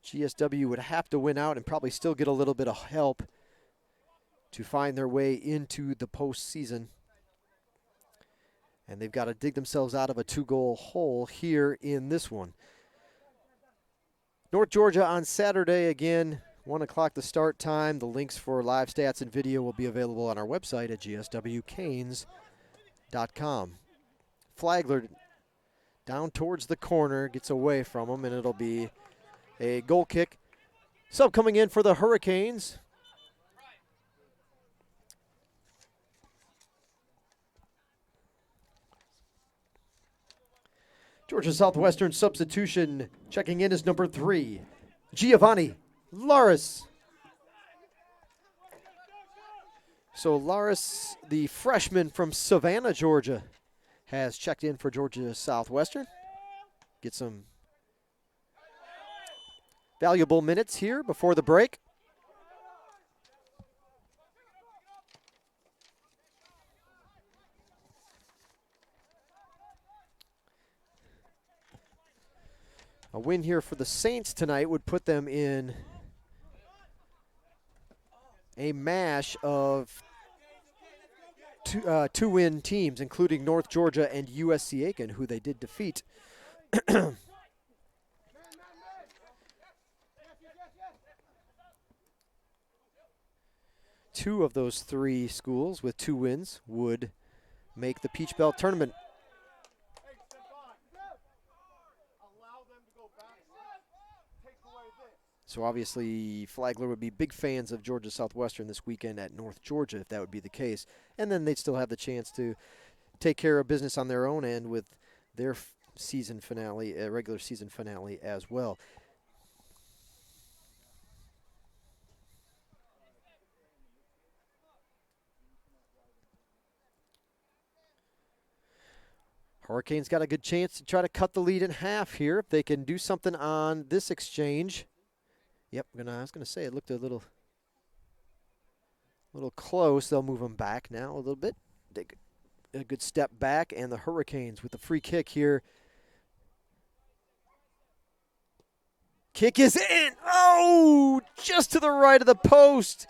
GSW would have to win out and probably still get a little bit of help to find their way into the postseason. And they've got to dig themselves out of a 2-goal hole here in this one. North Georgia on Saturday, again, 1 o'clock the start time. The links for live stats and video will be available on our website at gswcanes.com. Flagler down towards the corner, gets away from him, and it'll be a goal kick. Sub coming in for the Hurricanes. Georgia Southwestern substitution checking in is number 3, Giovanni Laris. So Laris, the freshman from Savannah, Georgia, has checked in for Georgia Southwestern. Get some valuable minutes here before the break. A win here for the Saints tonight would put them in a mash of two-win teams, including North Georgia and USC Aiken, who they did defeat. Two of those three schools with 2 wins would make the Peach Belt tournament. So obviously Flagler would be big fans of Georgia Southwestern this weekend at North Georgia if that would be the case. And then they'd still have the chance to take care of business on their own end with their season finale, regular season finale as well. Hurricanes got a good chance to try to cut the lead in half here if they can do something on this exchange. Yep, I was gonna say it looked a little close. They'll move them back now a little bit. Take a good step back, and the Hurricanes with the free kick here. Kick is in. Oh, just to the right of the post.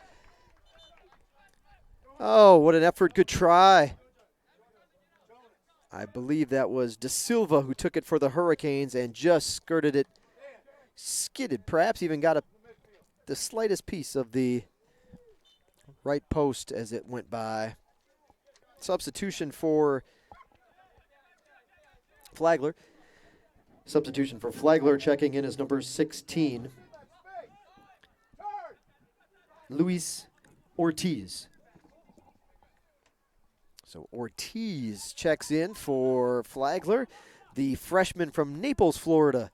Oh, what an effort. Good try. I believe that was De Silva who took it for the Hurricanes and just skirted it. Skidded, perhaps even got the slightest piece of the right post as it went by. Substitution for Flagler. Substitution for Flagler checking in as number 16, Luis Ortiz. So Ortiz checks in for Flagler, the freshman from Naples, Florida.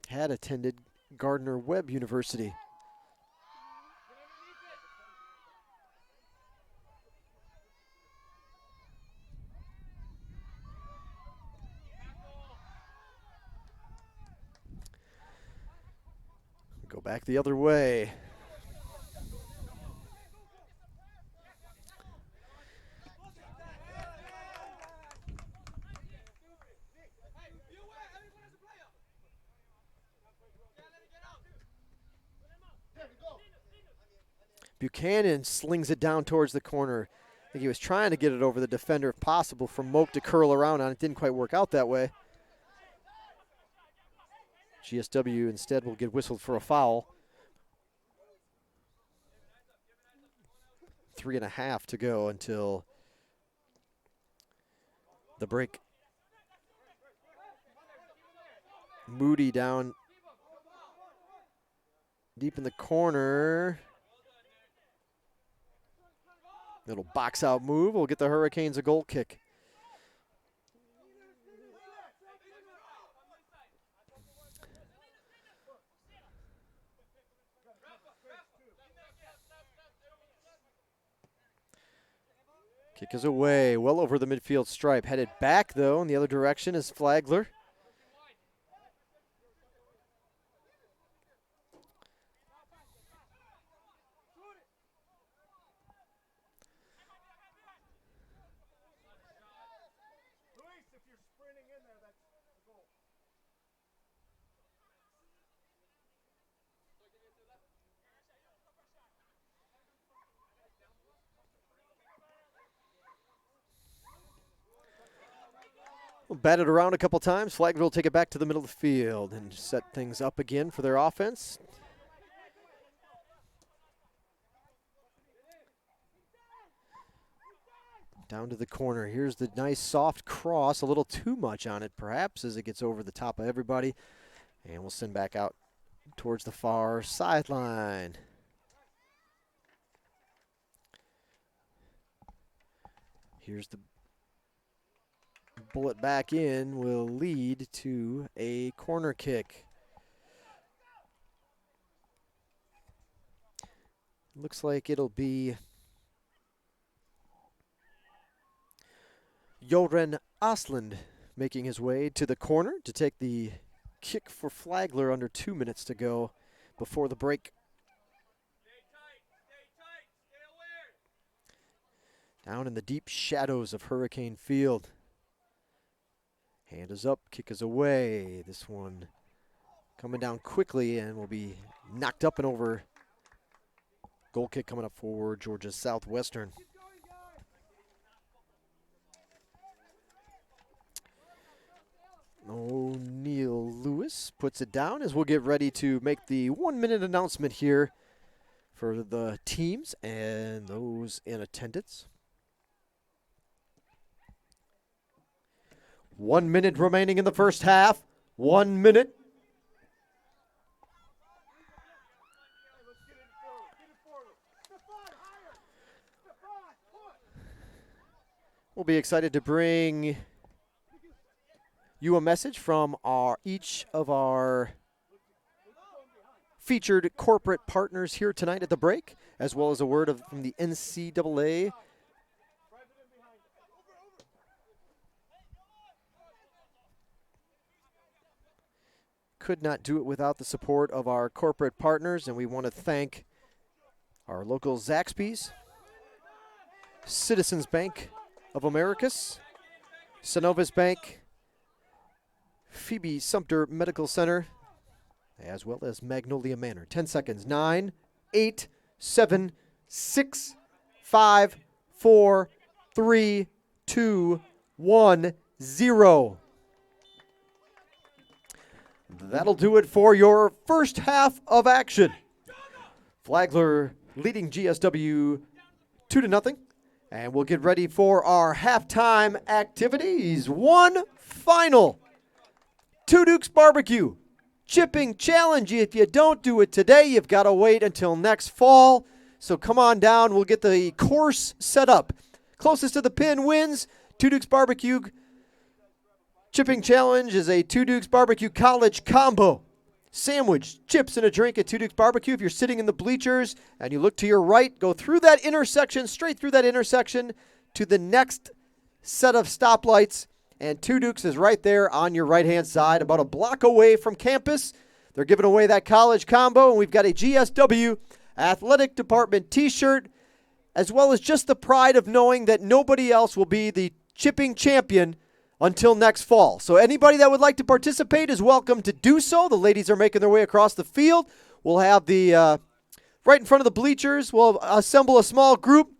Had attended Gardner-Webb University. Go back the other way. Buchanan slings it down towards the corner. I think he was trying to get it over the defender if possible for Moak to curl around on it. Didn't quite work out that way. GSW instead will get whistled for a foul. 3.5 to go until the break. Moody down deep in the corner. Little box out move will get the Hurricanes a goal kick. Kick is away, well over the midfield stripe. Headed back, though, in the other direction is Flagler. We'll bat it around a couple times. Flagler will take it back to the middle of the field and set things up again for their offense. Down to the corner. Here's the nice soft cross. A little too much on it, perhaps, as it gets over the top of everybody. And we'll send back out towards the far sideline. Here's the bullet back in, will lead to a corner kick. Looks like it'll be Joren Asland making his way to the corner to take the kick for Flagler under 2 minutes to go before the break. Down in the deep shadows of Hurricane Field. Hand is up, kick is away. This one coming down quickly and will be knocked up and over. Goal kick coming up for Georgia Southwestern. Americus puts it down as we'll get ready to make the 1-minute announcement here for the teams and those in attendance. 1 minute remaining in the first half. 1 minute. We'll be excited to bring you a message from each of our featured corporate partners here tonight at the break, as well as a word from the NCAA. Could not do it without the support of our corporate partners, and we want to thank our local Zaxby's, Citizens Bank of Americus, Synovus Bank, Phoebe Sumter Medical Center, as well as Magnolia Manor. 10 seconds. 9, 8, 7, 6, 5, 4, 3, 2, 1, 0. That'll do it for your first half of action. Flagler leading GSW 2-0. And we'll get ready for our halftime activities. One final Two Dukes Barbecue Chipping Challenge. If you don't do it today, you've got to wait until next fall. So come on down. We'll get the course set up. Closest to the pin wins. Two Dukes Barbecue Chipping Challenge is a Two Dukes Barbecue College combo. Sandwich, chips, and a drink at Two Dukes Barbecue. If you're sitting in the bleachers and you look to your right, go through that intersection, straight through that intersection to the next set of stoplights. And Two Dukes is right there on your right-hand side, about a block away from campus. They're giving away that college combo, and we've got a GSW Athletic Department t-shirt, as well as just the pride of knowing that nobody else will be the chipping champion until next fall. So anybody that would like to participate is welcome to do so. The ladies are making their way across the field. We'll have the, right in front of the bleachers, we'll assemble a small group,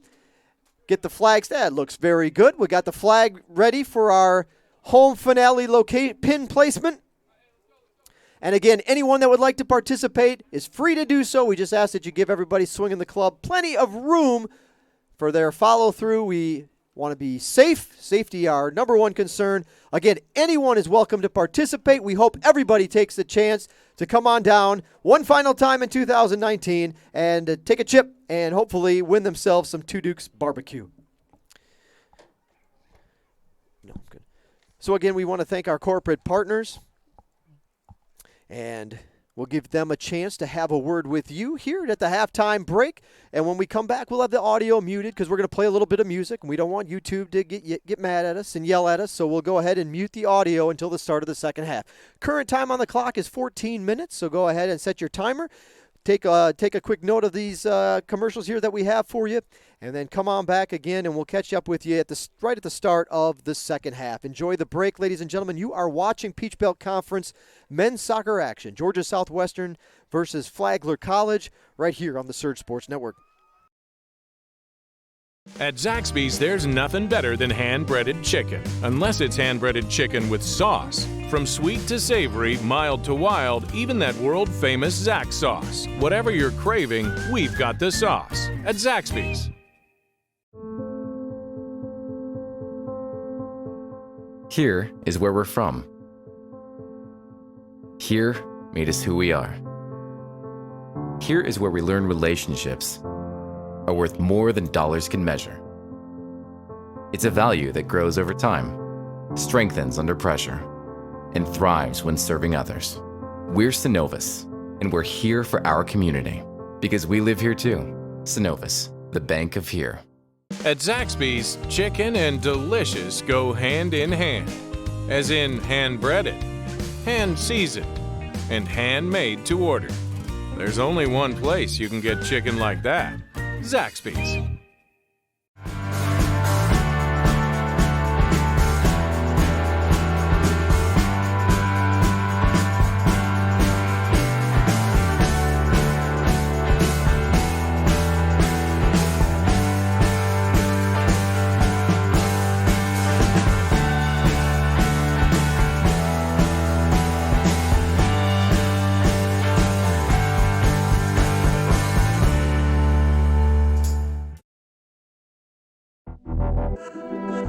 get the flags. That looks very good. We got the flag ready for our home finale pin placement. And again, anyone that would like to participate is free to do so. We just ask that you give everybody swinging the club plenty of room for their follow-through. We want to be safe. Safety, our number one concern. Again, anyone is welcome to participate. We hope everybody takes the chance to come on down one final time in 2019 and take a chip and hopefully win themselves some Two Dukes Barbecue. No, I'm good. So again, we want to thank our corporate partners, and we'll give them a chance to have a word with you here at the halftime break. And when we come back, we'll have the audio muted because we're going to play a little bit of music. And we don't want YouTube to get mad at us and yell at us. So we'll go ahead and mute the audio until the start of the second half. Current time on the clock is 14 minutes. So go ahead and set your timer. Take a quick note of these commercials here that we have for you. And then come on back again, and we'll catch up with you right at the start of the second half. Enjoy the break, ladies and gentlemen. You are watching Peach Belt Conference men's soccer action. Georgia Southwestern versus Flagler College right here on the Surge Sports Network. At Zaxby's, there's nothing better than hand-breaded chicken, unless it's hand-breaded chicken with sauce. From sweet to savory, mild to wild, even that world-famous Zax sauce. Whatever you're craving, we've got the sauce at Zaxby's. Here is where we're from. Here made us who we are. Here is where we learn relationships are worth more than dollars can measure. It's a value that grows over time, strengthens under pressure, and thrives when serving others. We're Synovus, and we're here for our community because we live here too. Synovus, the bank of here. At Zaxby's, chicken and delicious go hand in hand, as in hand-breaded, hand-seasoned, and handmade to order. There's only one place you can get chicken like that. Zaxby's.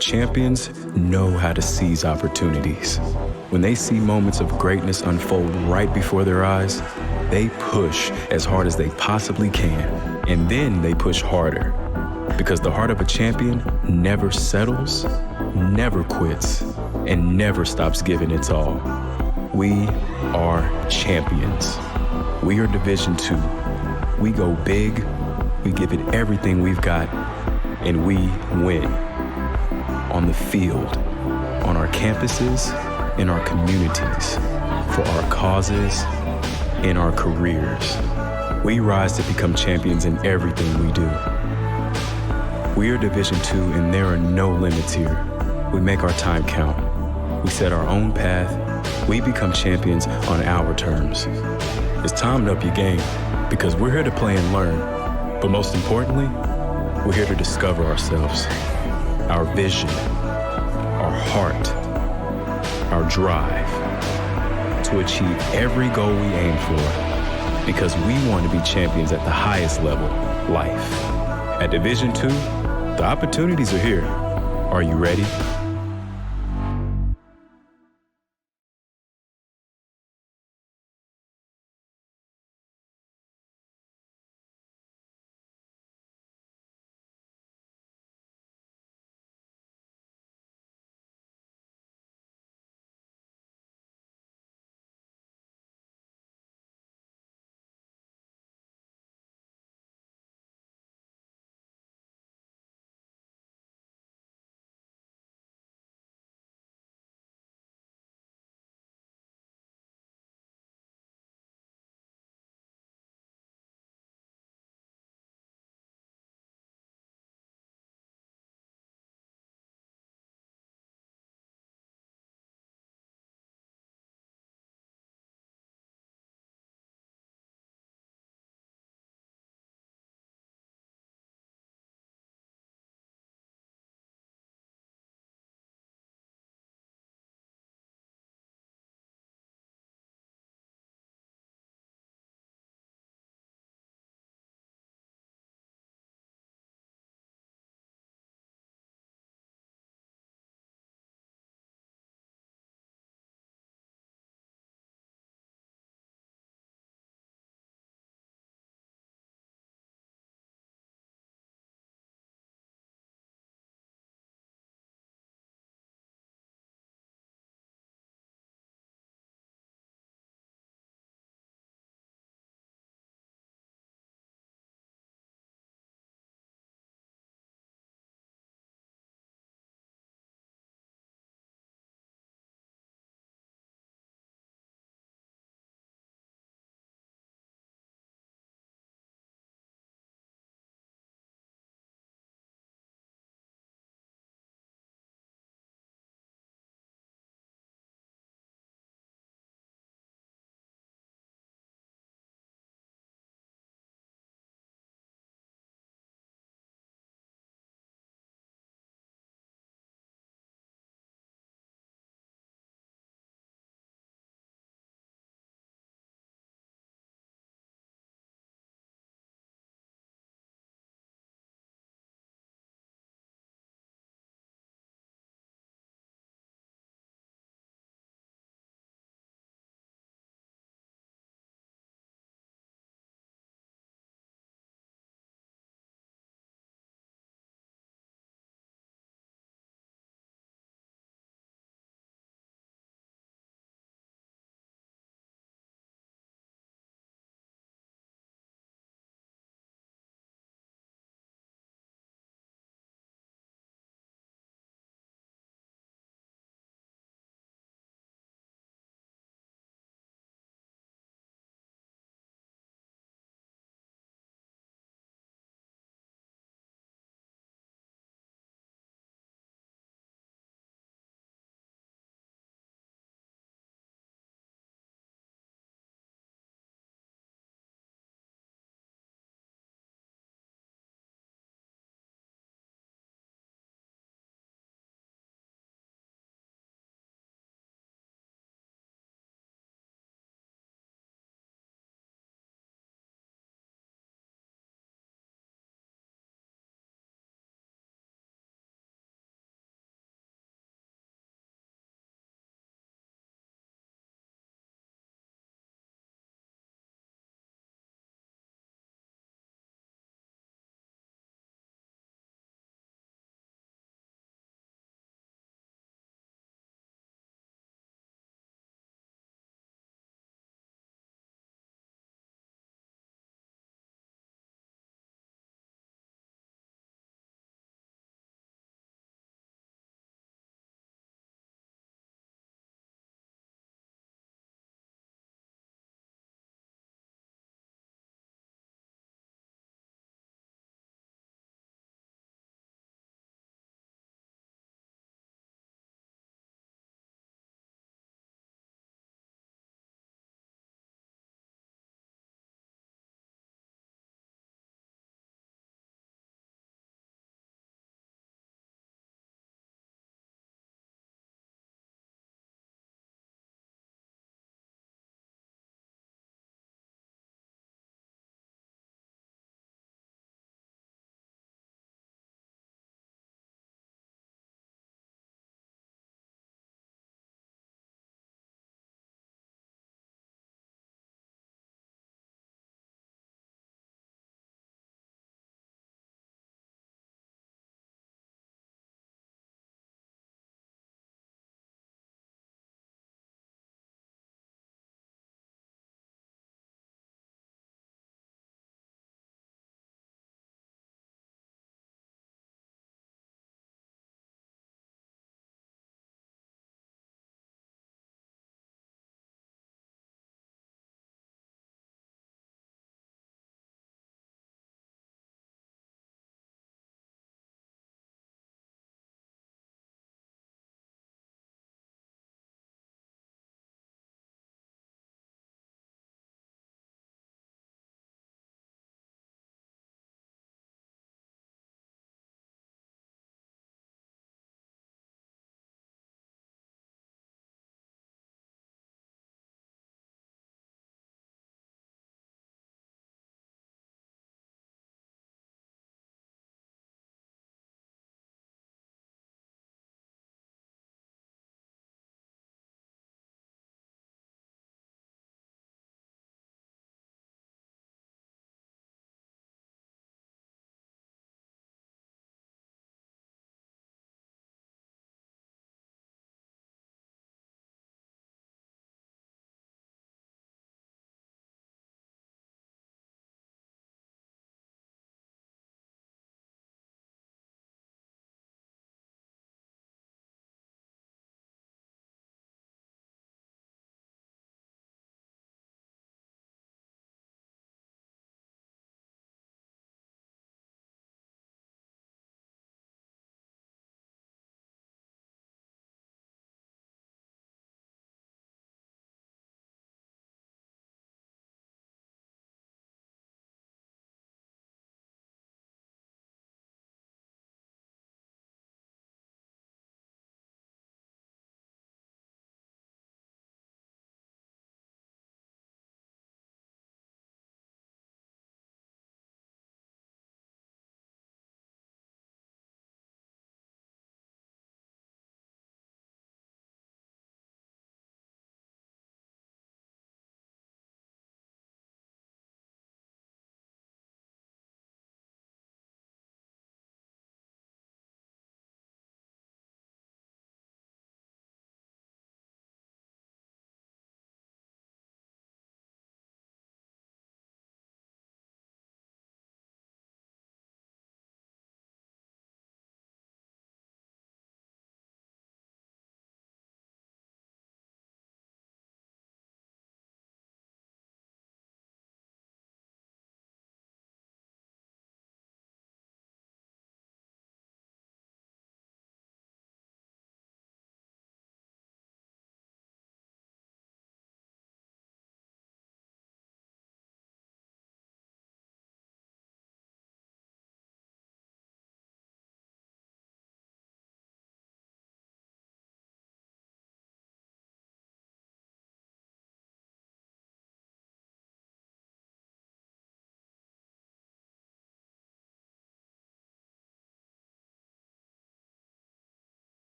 Champions know how to seize opportunities. When they see moments of greatness unfold right before their eyes, they push as hard as they possibly can, and then they push harder. Because the heart of a champion never settles, never quits, and never stops giving its all. We are champions. We are Division II. We go big, we give it everything we've got, and we win. On the field, on our campuses, in our communities, for our causes, in our careers. We rise to become champions in everything we do. We are Division II, and there are no limits here. We make our time count. We set our own path. We become champions on our terms. It's time to up your game, because we're here to play and learn. But most importantly, we're here to discover ourselves, our vision, our heart, our drive, to achieve every goal we aim for, because we want to be champions at the highest level, life. At Division II, the opportunities are here. Are you ready?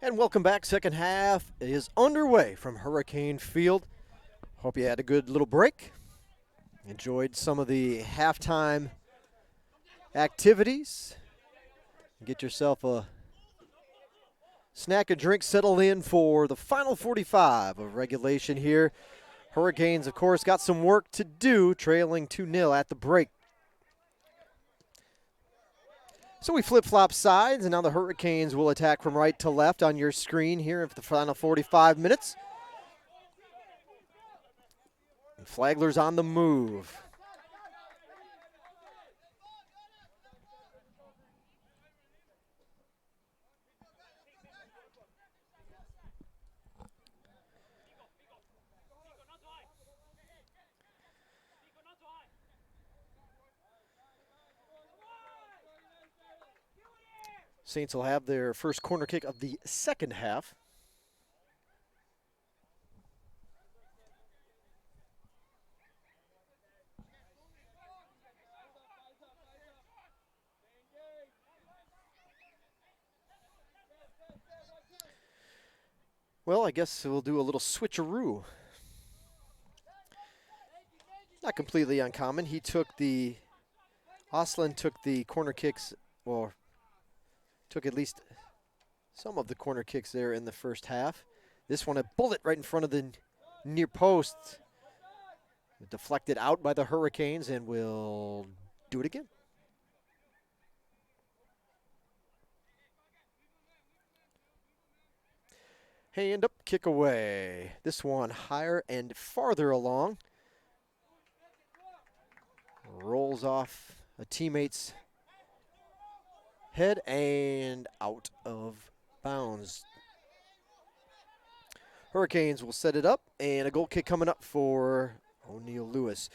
And welcome back. Second half is underway from Hurricane Field. Hope you had a good little break. Enjoyed some of the halftime activities. Get yourself a snack and drink, settle in for the final 45 of regulation here. Hurricanes, of course, got some work to do, trailing 2-0 at the break. So we flip-flop sides, and now the Hurricanes will attack from right to left on your screen here for the final 45 minutes. And Flagler's on the move. Saints will have their first corner kick of the second half. Well, I guess we'll do a little switcheroo. Not completely uncommon. Oslin took the corner kicks, or took at least some of the corner kicks there in the first half. This one, a bullet right in front of the near post. Deflected out by the Hurricanes, and we'll do it again. Hand up, kick away. This one higher and farther along. Rolls off a teammate's head and out of bounds. Hurricanes will set it up, and a goal kick coming up for O'Neal Lewis.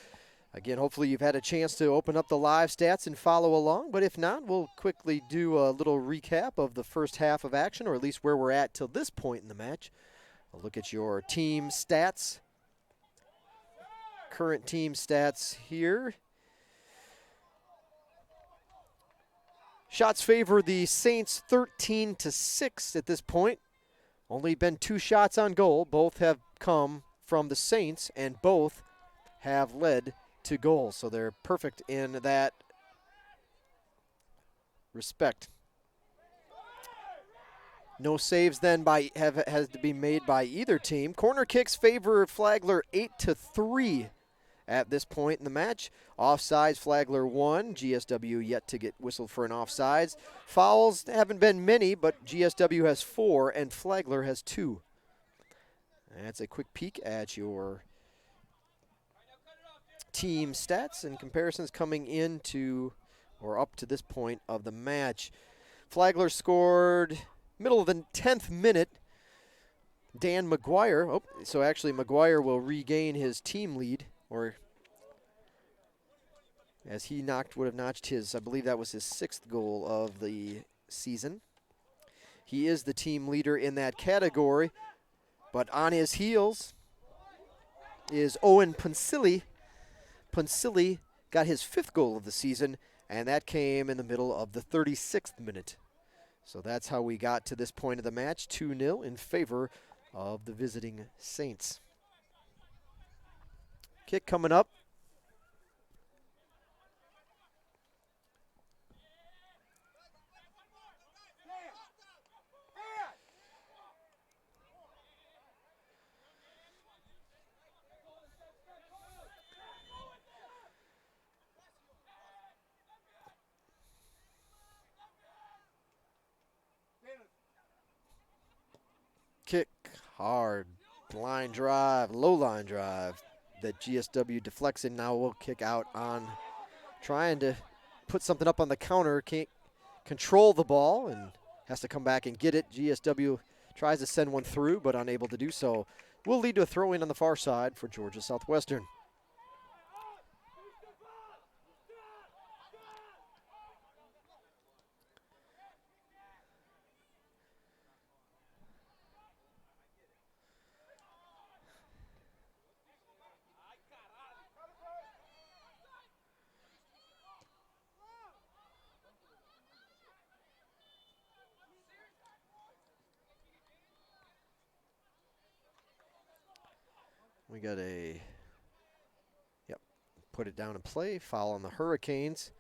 Again, hopefully you've had a chance to open up the live stats and follow along, but if not, we'll quickly do a little recap of the first half of action, or at least where we're at till this point in the match. A look at your team stats. Current team stats here. Shots favor the Saints 13-6 at this point. Only been 2 shots on goal. Both have come from the Saints, and both have led to goals. So they're perfect in that respect. No saves then has to be made by either team. Corner kicks favor Flagler 8-3 at this point in the match. Offsides, Flagler 1. GSW yet to get whistled for an offsides. Fouls haven't been many, but GSW has 4 and Flagler has 2. That's a quick peek at your team stats and comparisons coming into or up to this point of the match. Flagler scored middle of the 10th minute. Dan McGuire, so actually McGuire will regain his team lead, or as he would have notched his, I believe that was his 6th goal of the season. He is the team leader in that category, but on his heels is Owen Punsilli. Punsilli got his 5th goal of the season, and that came in the middle of the 36th minute. So that's how we got to this point of the match, 2-0 in favor of the visiting Saints. Kick coming up. Kick, hard, line drive, low line drive that GSW deflects in. Now will kick out on trying to put something up on the counter. Can't control the ball and has to come back and get it. GSW tries to send one through, but unable to do so. Will lead to a throw in on the far side for Georgia Southwestern. We got put it down and play. Foul on the Hurricanes.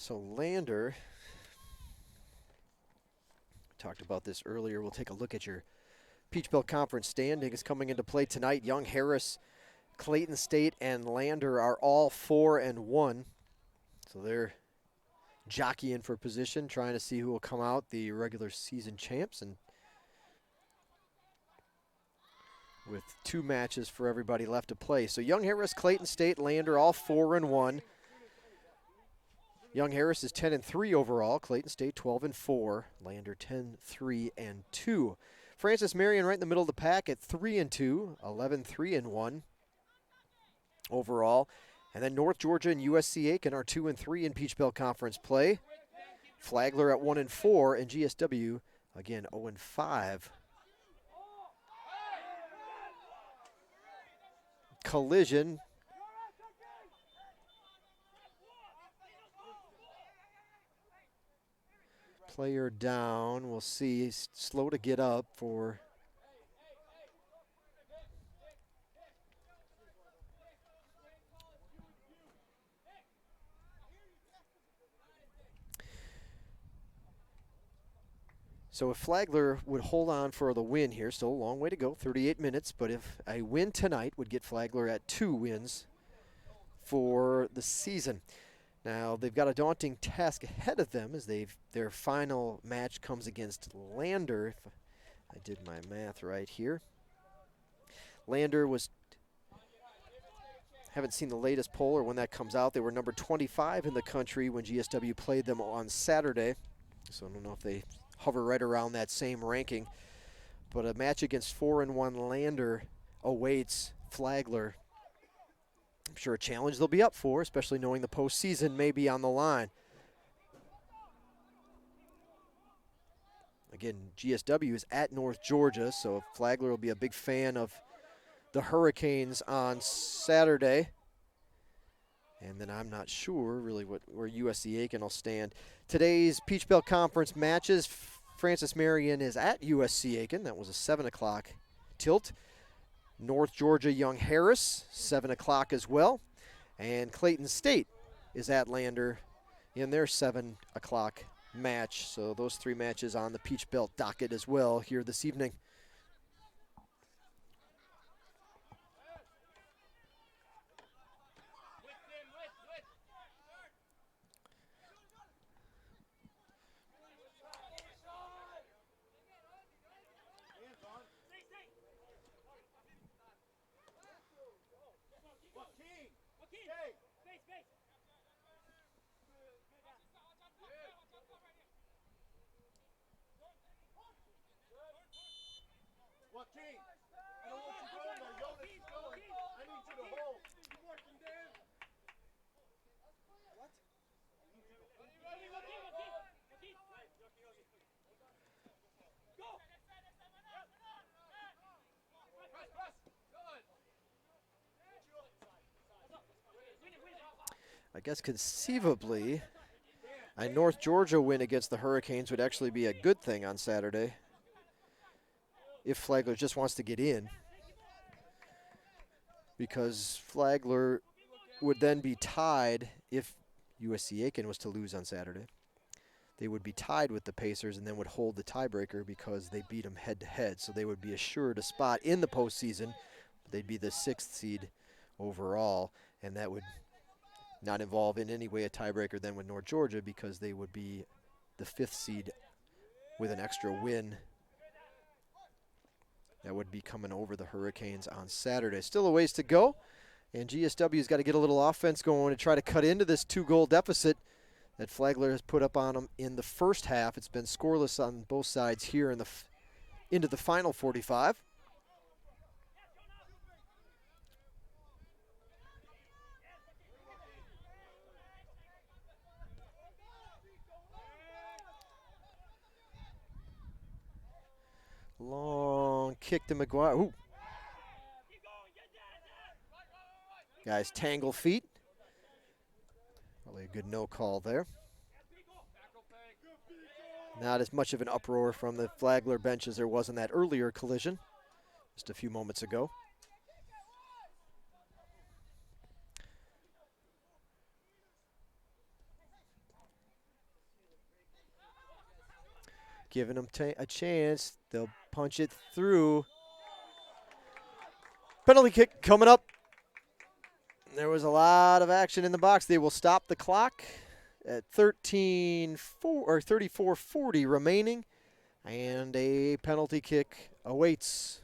So Lander, talked about this earlier. We'll take a look at your Peach Belt Conference standings coming into play tonight. Young Harris, Clayton State, and Lander are all 4-1. So they're jockeying for position, trying to see who will come out the regular season champs, and with 2 matches for everybody left to play. So Young Harris, Clayton State, Lander all 4-1. Young Harris is 10-3 overall. Clayton State 12-4. Lander 10-3-2. Francis Marion right in the middle of the pack at 3-2, 11-3-1 overall. And then North Georgia and USC Aiken are 2-3 in Peach Belt Conference play. Flagler at 1-4, and GSW again 0-5. Collision. Player down. We'll see. He's slow to get up for so if Flagler would hold on for the win here, still a long way to go, 38 minutes, but if a win tonight would get Flagler at 2 wins for the season. Now, they've got a daunting task ahead of them as their final match comes against Lander, if I did my math right here. Lander haven't seen the latest poll or when that comes out. They were number 25 in the country when GSW played them on Saturday. So I don't know if they hover right around that same ranking. But a match against 4-1 Lander awaits Flagler. I'm sure a challenge they'll be up for, especially knowing the postseason may be on the line. Again, GSW is at North Georgia, so Flagler will be a big fan of the Hurricanes on Saturday. And then I'm not sure really where USC Aiken will stand. Today's Peach Belt Conference matches, Francis Marion is at USC Aiken. That was a 7 o'clock tilt. North Georgia Young Harris, 7 o'clock as well. And Clayton State is at Lander in their 7 o'clock match. So those 3 matches on the Peach Belt docket as well here this evening. I guess conceivably, a North Georgia win against the Hurricanes would actually be a good thing on Saturday if Flagler just wants to get in, because Flagler would then be tied if USC Aiken was to lose on Saturday. They would be tied with the Pacers and then would hold the tiebreaker because they beat them head-to-head. So they would be assured a spot in the postseason. They'd be the 6th seed overall, and that would not involve in any way a tiebreaker then with North Georgia because they would be the 5th seed with an extra win. That would be coming over the Hurricanes on Saturday. Still a ways to go, and GSW's got to get a little offense going to try to cut into this 2-goal deficit that Flagler has put up on them in the first half. It's been scoreless on both sides here in the into the final 45. Long kick to McGuire. Ooh. Guys tangle feet. Probably a good no call there. Not as much of an uproar from the Flagler bench as there was in that earlier collision just a few moments ago. Giving them a chance. They'll punch it through. Penalty kick coming up. There was a lot of action in the box. They will stop the clock at 34:40 remaining, and a penalty kick awaits.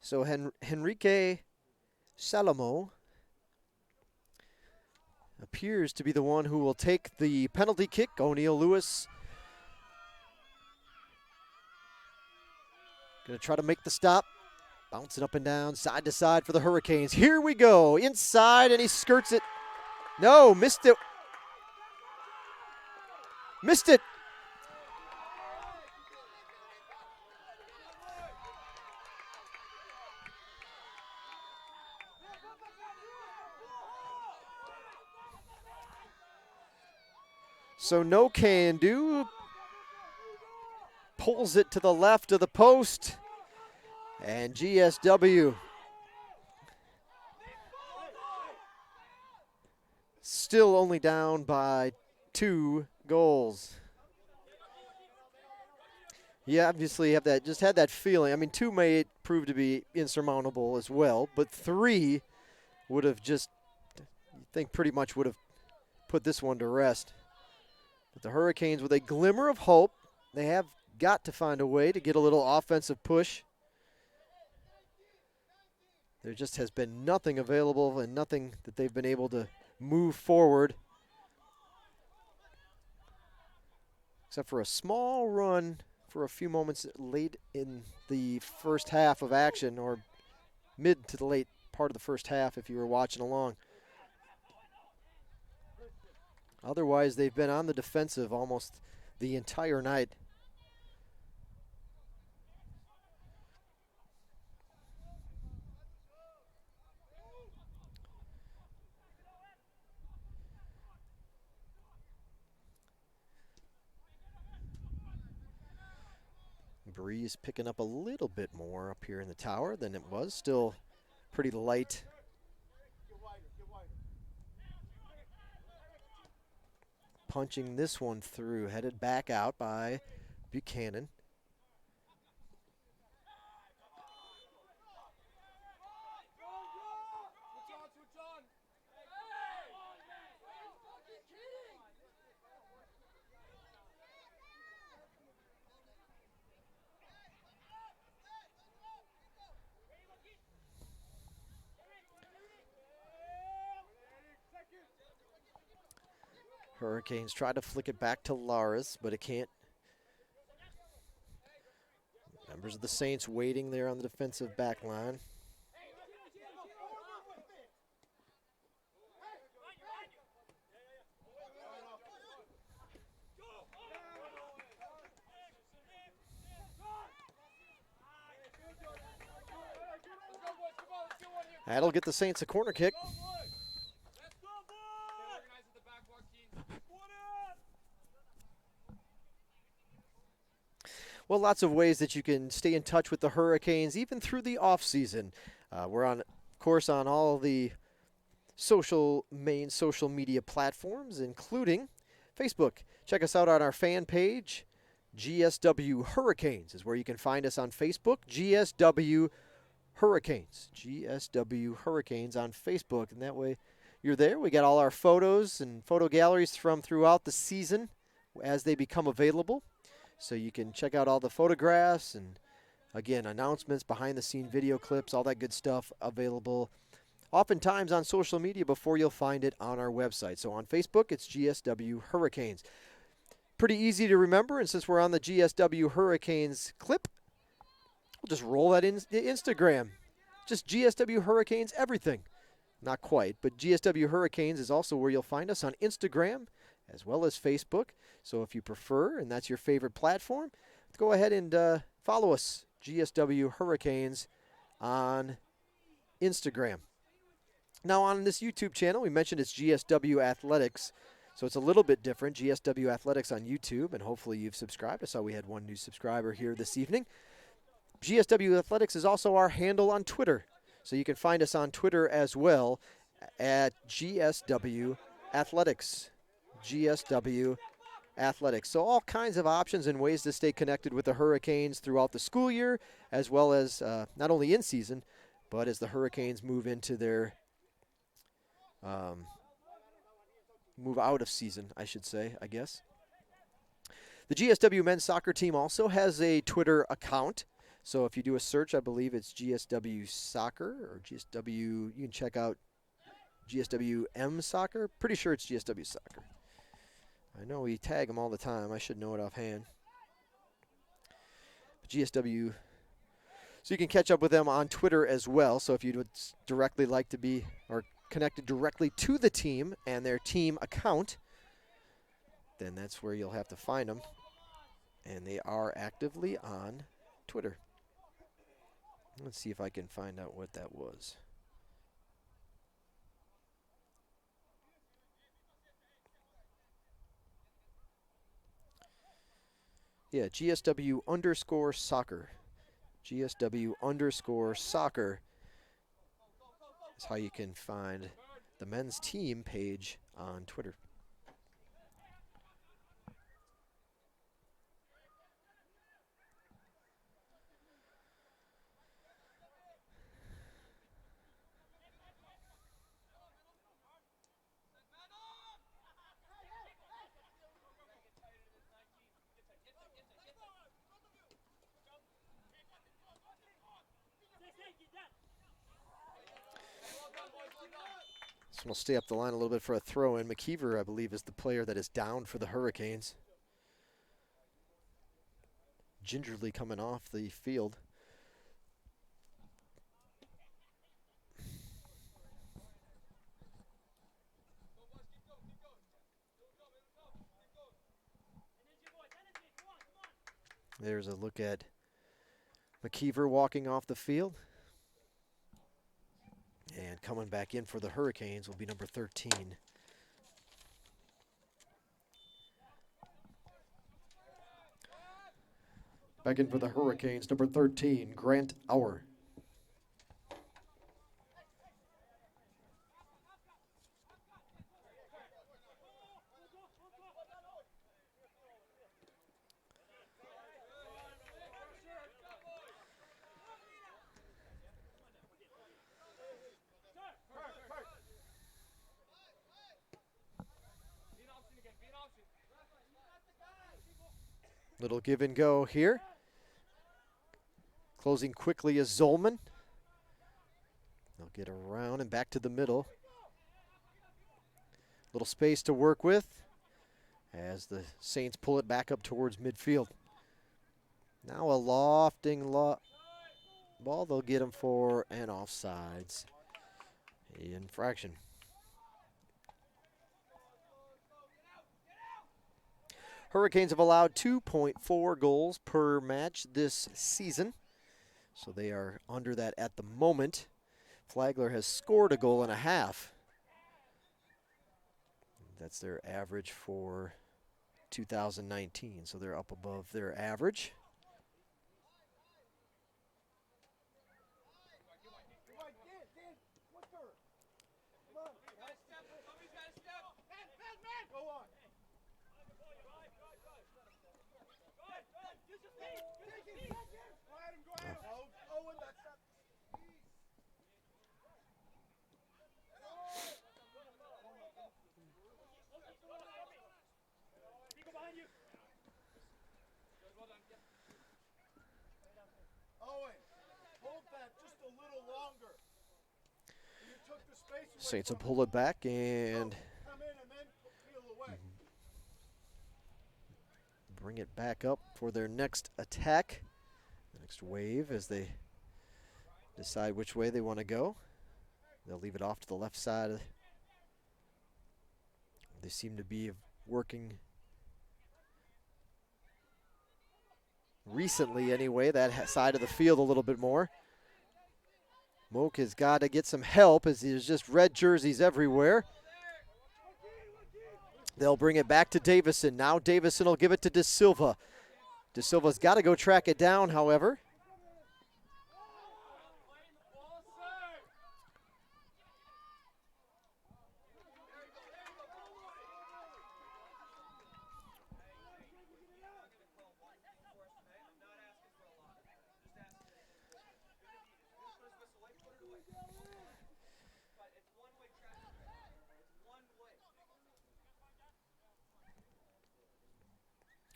So Henrique Salomo appears to be the one who will take the penalty kick. O'Neal Lewis going to try to make the stop. Bouncing up and down, side to side for the Hurricanes. Here we go. Inside, and he skirts it. No, missed it. Missed it. So no can do. Pulls it to the left of the post. And GSW still only down by 2 goals. Yeah, obviously have that. Just had that feeling. I mean, 2 may prove to be insurmountable as well, but 3 would have just, I think, pretty much would have put this one to rest. But the Hurricanes, with a glimmer of hope, they have got to find a way to get a little offensive push. There just has been nothing available and nothing that they've been able to move forward, except for a small run for a few moments late in the first half of action, or mid to the late part of the first half if you were watching along. Otherwise, they've been on the defensive almost the entire night. Breeze picking up a little bit more up here in the tower than it was. Still pretty light. Punching this one through, headed back out by Buchanan. Hurricanes try to flick it back to Laris, but it can't. Members of the Saints waiting there on the defensive back line. That'll get the Saints a corner kick. Well, lots of ways that you can stay in touch with the Hurricanes, even through the off-season. We're on, of course, on all the main social media platforms, including Facebook. Check us out on our fan page. GSW Hurricanes is where you can find us on Facebook. GSW Hurricanes, GSW Hurricanes on Facebook. And that way you're there. We got all our photos and photo galleries from throughout the season as they become available. So you can check out all the photographs and, again, announcements, behind-the-scene video clips, all that good stuff available oftentimes on social media before you'll find it on our website. So on Facebook, it's GSW Hurricanes. Pretty easy to remember, and since we're on the GSW Hurricanes clip, we'll just roll that in the Instagram. Just GSW Hurricanes everything. Not quite, but GSW Hurricanes is also where you'll find us on Instagram as well as Facebook. So if you prefer, and that's your favorite platform, go ahead and follow us, GSW Hurricanes, on Instagram. Now on this YouTube channel, we mentioned it's GSW Athletics, so it's a little bit different, GSW Athletics on YouTube, and hopefully you've subscribed. I saw we had one new subscriber here this evening. GSW Athletics is also our handle on Twitter, so you can find us on Twitter as well at GSW Athletics. GSW Athletics. So all kinds of options and ways to stay connected with the Hurricanes throughout the school year, as well as not only in season, but as the Hurricanes move into their move out of season, I should say, I guess. The GSW men's soccer team also has a Twitter account. So if you do a search, I believe it's GSW Soccer or GSW, you can check out GSWM Soccer. Pretty sure it's GSW Soccer. I know we tag them all the time. I should know it offhand. GSW. So you can catch up with them on Twitter as well. So if you would directly like to be or connected directly to the team and their team account, then that's where you'll have to find them. And they are actively on Twitter. Let's see if I can find out what that was. Yeah, GSW_soccer. GSW_soccer is how you can find the men's team page on Twitter. This one will stay up the line a little bit for a throw-in. McKeever, I believe, is the player that is down for the Hurricanes. Gingerly coming off the field. There's a look at McKeever walking off the field. And coming back in for the Hurricanes will be number 13. Back in for the Hurricanes, number 13, Grant Auer. Little give and go here. Closing quickly is Zolman. They'll get around and back to the middle. Little space to work with as the Saints pull it back up towards midfield. Now a lofting ball. They'll get him for an offsides infraction. Hurricanes have allowed 2.4 goals per match this season, so they are under that at the moment. Flagler has scored a goal and a half. That's their average for 2019, so they're up above their average. Saints will pull it back and bring it back up for their next attack, the next wave as they decide which way they want to go. They'll leave it off to the left side. They seem to be working recently anyway, that side of the field a little bit more. Moak has got to get some help as there's just red jerseys everywhere. They'll bring it back to Davison. Now Davison will give it to De Silva. De Silva's got to go track it down, however.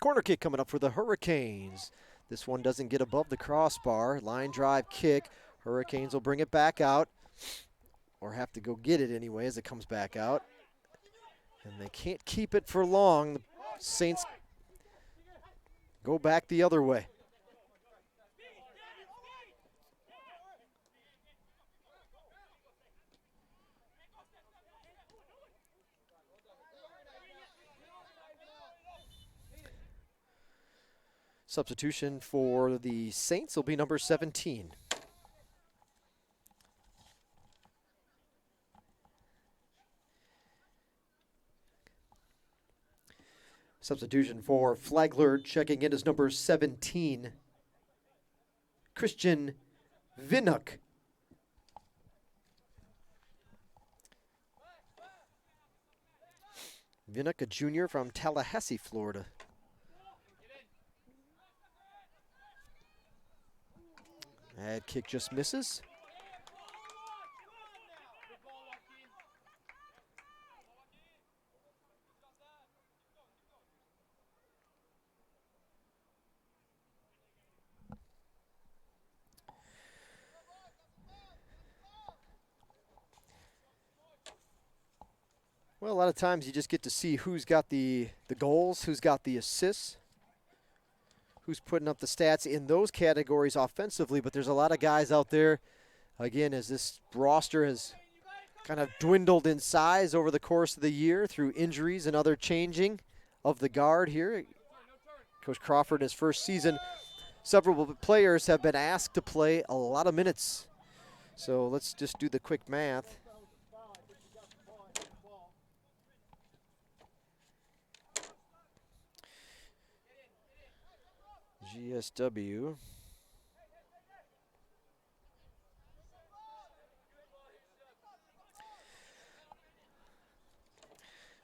Corner kick coming up for the Hurricanes. This one doesn't get above the crossbar. Line drive kick. Hurricanes will bring it back out, or have to go get it anyway as it comes back out. And they can't keep it for long. The Saints go back the other way. Substitution for the Saints will be number 17. Substitution for Flagler, checking in as number 17, Christian Vinuk. Vinuk, a junior from Tallahassee, Florida. Head kick just misses. Well, a lot of times you just get to see who's got the goals, who's got the assists, who's putting up the stats in those categories offensively, but there's a lot of guys out there, again, as this roster has kind of dwindled in size over the course of the year through injuries and other changing of the guard here. Coach Crawford, in his first season, several players have been asked to play a lot of minutes. So let's just do the quick math. GSW.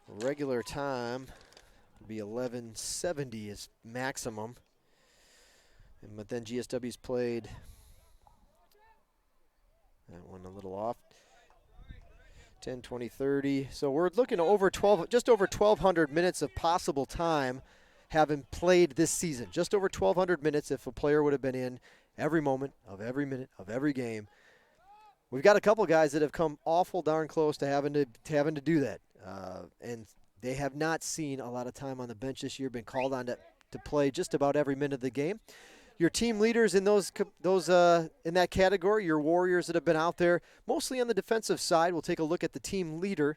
Regular time would be 11:70 is maximum. But then GSW's played that one a little off. 10, 20, 30. So we're looking over 12, just over 1,200 minutes of possible time having played this season. Just over 1,200 minutes if a player would have been in every moment of every minute of every game. We've got a couple guys that have come awful darn close to having to do that. And they have not seen a lot of time on the bench this year, been called on to play just about every minute of the game. Your team leaders in those in that category, your Warriors that have been out there, mostly on the defensive side. We'll take a look at the team leader.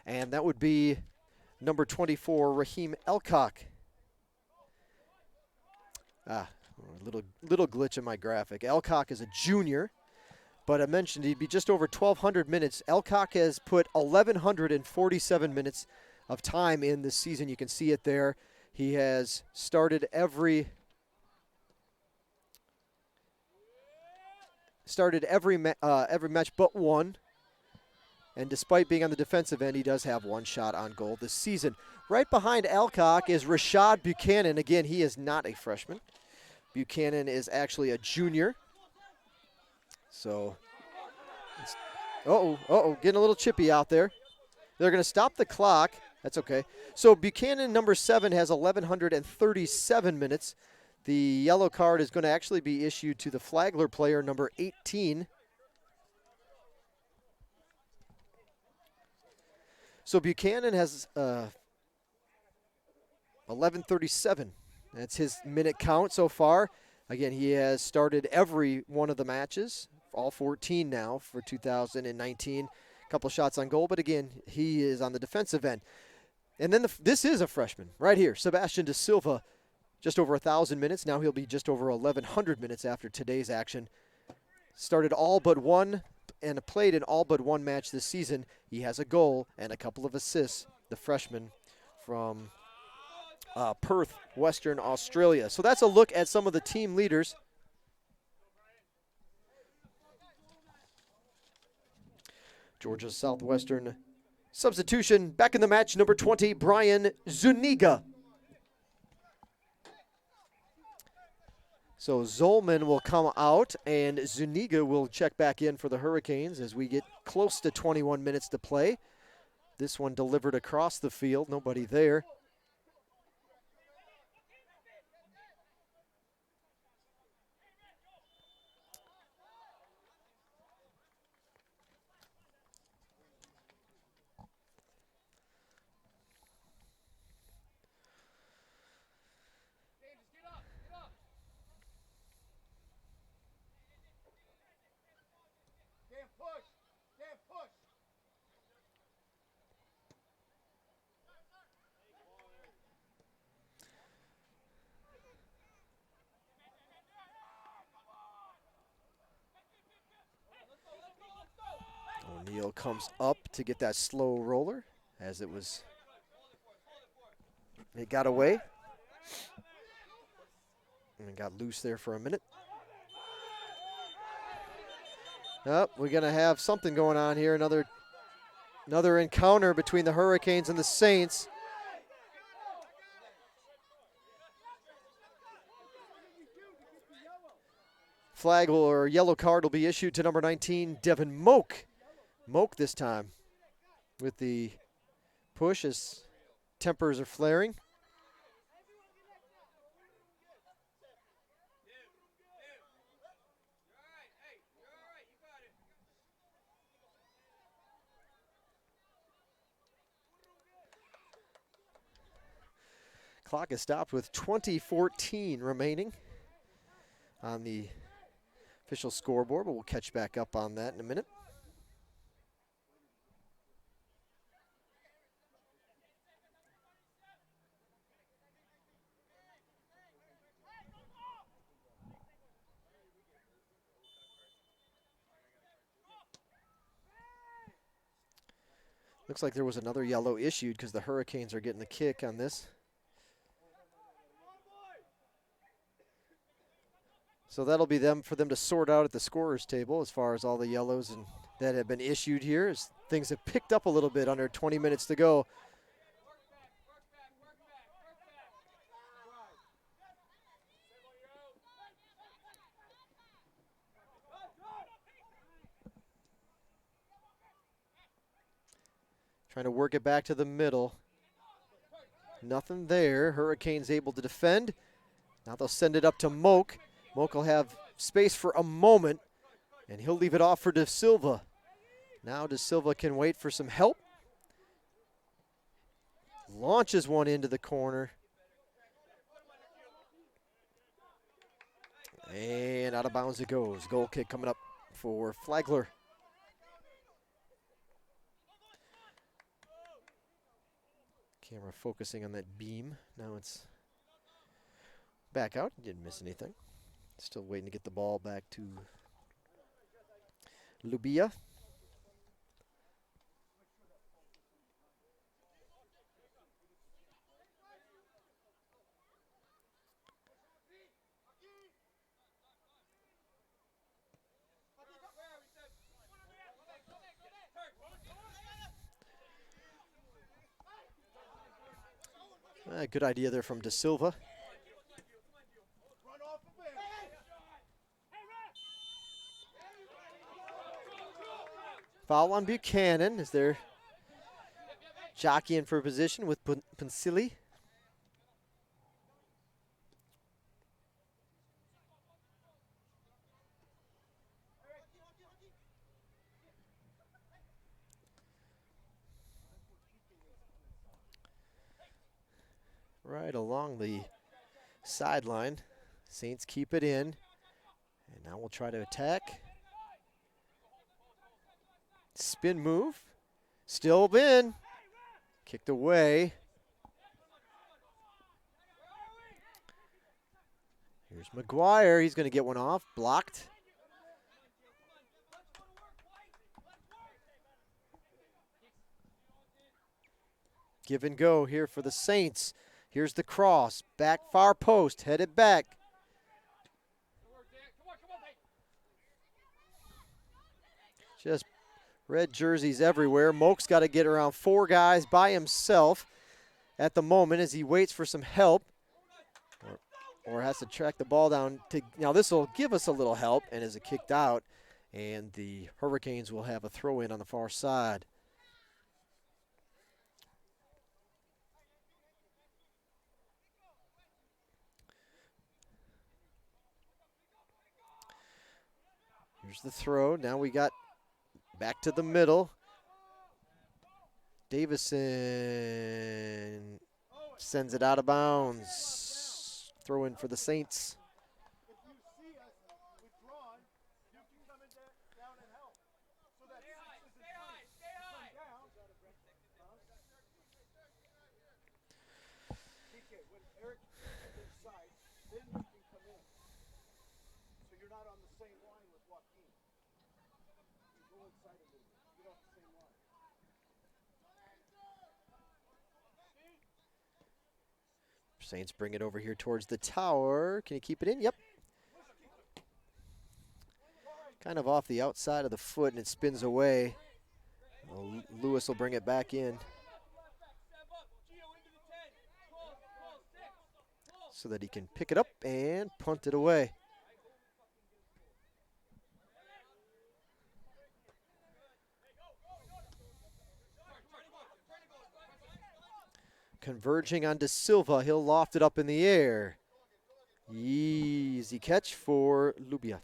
And that would be number 24, Raheem Elcock. A little glitch in my graphic. Elcock is a junior, but I mentioned he'd be just over 1,200 minutes. Elcock has put 1,147 minutes of time in this season. You can see it there. He has started every match but one. And despite being on the defensive end, he does have one shot on goal this season. Right behind Elcock is Rashad Buchanan. Again, he is not a freshman. Buchanan is actually a junior. So, getting a little chippy out there. They're going to stop the clock. That's okay. So Buchanan, number 7, has 1,137 minutes. The yellow card is going to actually be issued to the Flagler player, number 18. So Buchanan has 11:37. That's his minute count so far. Again, he has started every one of the matches, all 14 now for 2019. A couple shots on goal, but again, he is on the defensive end. And then this is a freshman right here, Sebastian De Silva, just over 1,000 minutes. Now he'll be just over 1,100 minutes after today's action. Started all but one and played in all but one match this season. He has a goal and a couple of assists, the freshman from Perth, Western Australia. So that's a look at some of the team leaders. Georgia Southwestern substitution back in the match, number 20, Brian Zuniga. So Zolman will come out and Zuniga will check back in for the Hurricanes as we get close to 21 minutes to play. This one delivered across the field, nobody there. O'Neal comes up to get that slow roller as it got away. And got loose there for a minute. Oh, we're going to have something going on here. Another encounter between the Hurricanes and the Saints. Flag or yellow card will be issued to number 19, Devin Moak. Moak this time with the push as tempers are flaring. Clock is stopped with 20:14 remaining on the official scoreboard, but we'll catch back up on that in a minute. Looks like there was another yellow issued because the Hurricanes are getting the kick on this. So that'll be for them to sort out at the scorer's table as far as all the yellows that have been issued here, as things have picked up a little bit under 20 minutes to go. Trying to work it back to the middle. Nothing there. Hurricanes able to defend. Now they'll send it up to Moak. Moak will have space for a moment, and he'll leave it off for De Silva. Now De Silva can wait for some help. Launches one into the corner. And out of bounds it goes. Goal kick coming up for Flagler. Camera focusing on that beam. Now it's back out. Didn't miss anything. Still waiting to get the ball back to Lubia. Good idea there from De Silva. Foul on Buchanan as they're jockeying for position with Pensili. right along the sideline. Saints keep it in. And now we'll try to attack. Spin move. Still in. Kicked away. Here's McGuire. He's going to get one off. Blocked. Give and go here for the Saints. Here's the cross. Back far post. Headed back. Just red jerseys everywhere. Moak's got to get around 4 guys by himself at the moment as he waits for some help. Or has to track the ball down. Now this will give us a little help, and is it kicked out, and the Hurricanes will have a throw in on the far side. Here's the throw. Now we got back to the middle. Davison sends it out of bounds. Throw in for the Saints. Saints bring it over here towards the tower. Can he keep it in? Yep. Kind of off the outside of the foot, and it spins away. Well, Lewis will bring it back in so that he can pick it up and punt it away. Converging on De Silva. He'll loft it up in the air. Easy catch for Lubia.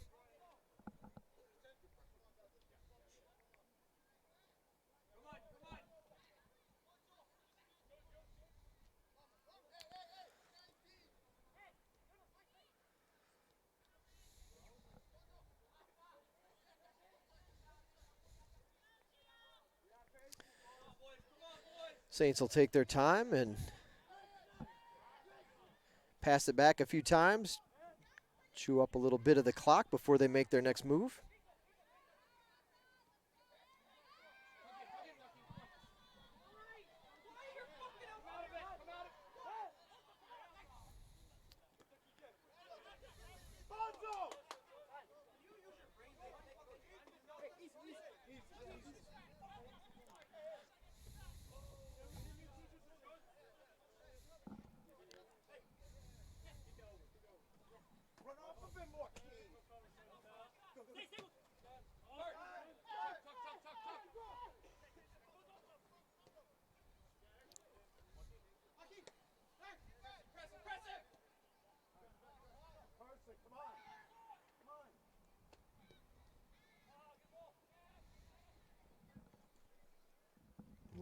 Saints will take their time and pass it back a few times, chew up a little bit of the clock before they make their next move.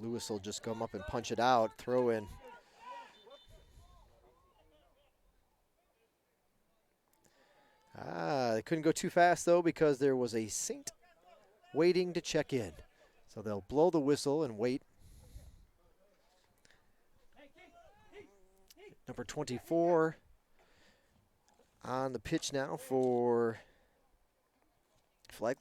Lewis will just come up and punch it out, throw in. They couldn't go too fast, though, because there was a Saint waiting to check in. So they'll blow the whistle and wait. Number 24 on the pitch now for Flagler.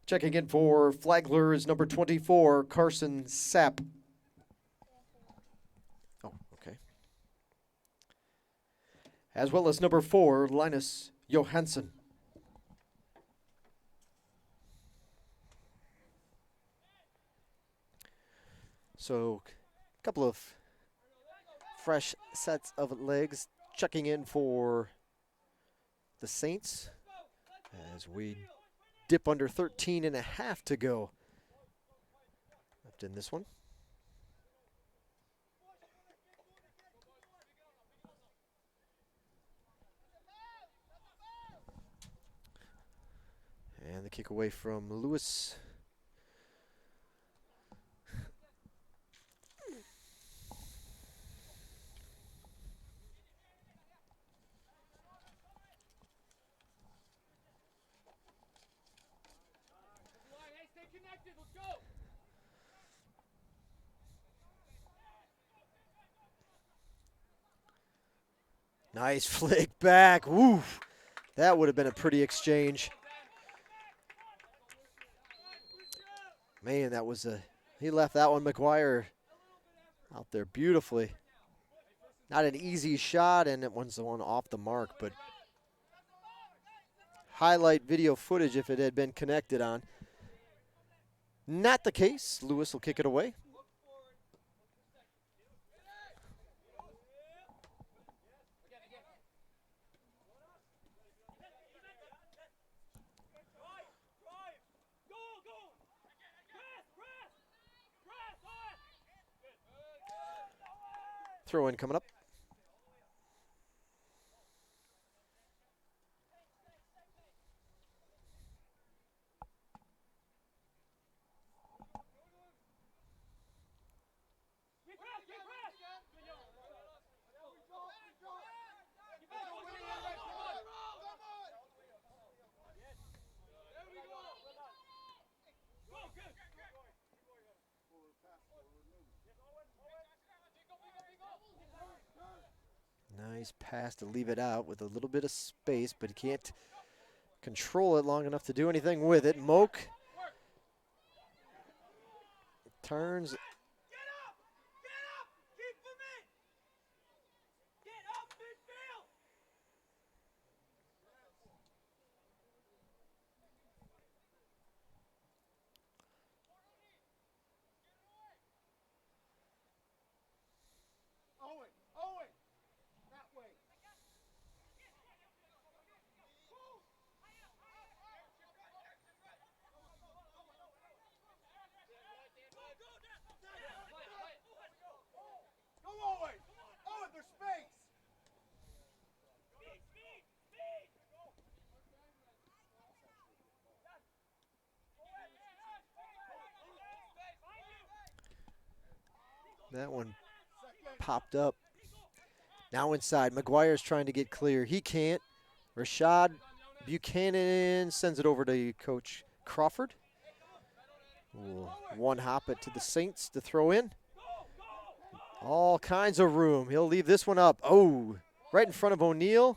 Checking in for Flagler is number 24, Carson Sapp. Oh, okay. As well as number 4, Linus Johansson. So, a couple of fresh sets of legs checking in for the Saints as we dip under 13 and a half to go left in this one. And the kick away from Lewis. Nice flick back. Woo. That would have been a pretty exchange. Man, that was he left that one, McGuire, out there beautifully. Not an easy shot, and it was the one off the mark, but highlight video footage if it had been connected on. Not the case. Lewis will kick it away. Throw in coming up. Nice pass to leave it out with a little bit of space, but he can't control it long enough to do anything with it. Moak turns. That one popped up. Now inside. McGuire's trying to get clear. He can't. Rashad Buchanan sends it over to Coach Crawford. We'll one hop it to the Saints to throw in. All kinds of room. He'll leave this one up. Oh, right in front of O'Neal.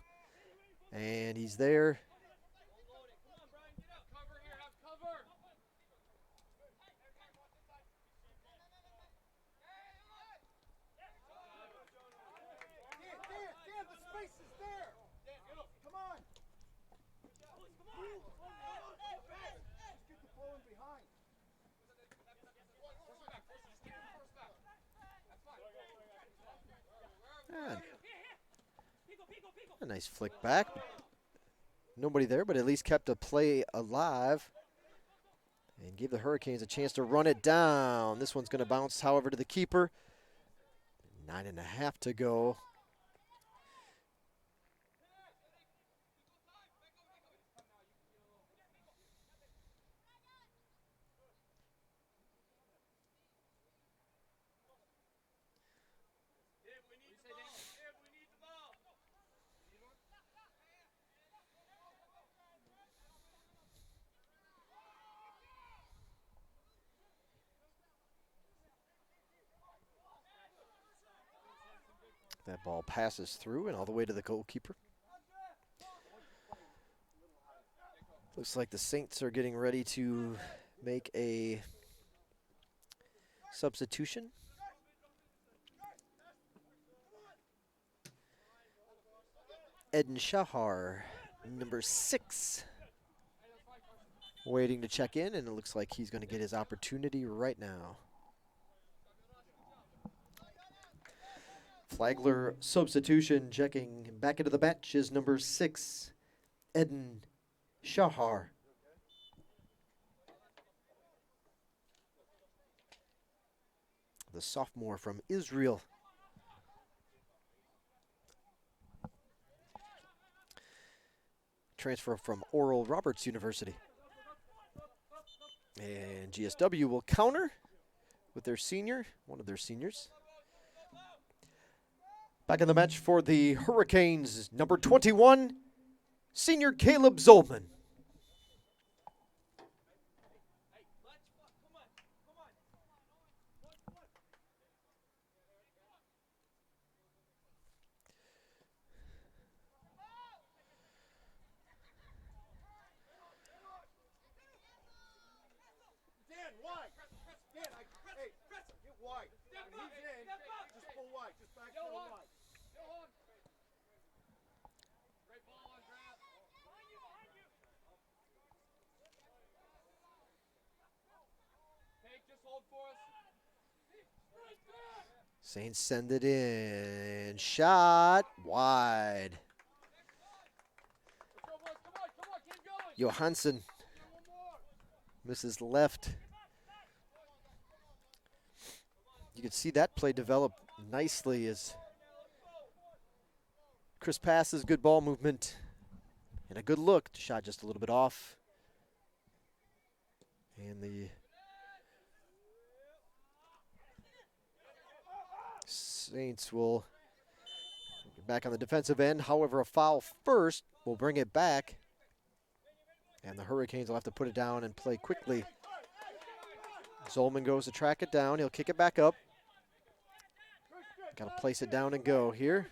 And he's there. A nice flick back. Nobody there, but at least kept a play alive and gave the Hurricanes a chance to run it down. This one's going to bounce, however, to the keeper. 9.5 to go. That ball passes through and all the way to the goalkeeper. Looks like the Saints are getting ready to make a substitution. Eden Shahar, number 6, waiting to check in, and it looks like he's going to get his opportunity right now. Flagler substitution, checking back into the bench is number 6, Eden Shahar. The sophomore from Israel. Transfer from Oral Roberts University. And GSW will counter with their senior, one of their seniors. Back in the match for the Hurricanes, number 21, senior Caleb Zolman. Saints send it in. Shot wide. Johansson misses left. You can see that play develop nicely as Chris passes, good ball movement, and a good look. Shot just a little bit off. And the Saints will get back on the defensive end. However, a foul first will bring it back. And the Hurricanes will have to put it down and play quickly. Zolman goes to track it down. He'll kick it back up. Got to place it down and go here.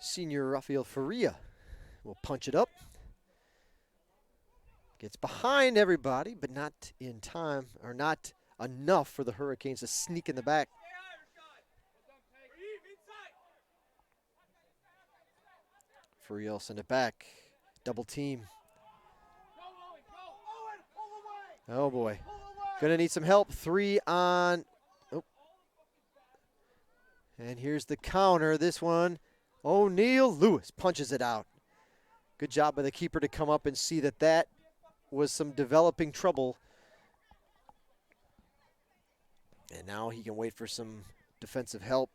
Senior Rafael Faria will punch it up. Gets behind everybody, but not in time, or not enough for the Hurricanes to sneak in the back. Faria will send it back. Double team. Oh boy. Gonna need some help. 3 on. Oh. And here's the counter. This one. O'Neal Lewis punches it out. Good job by the keeper to come up and see that that was some developing trouble. And now he can wait for some defensive help.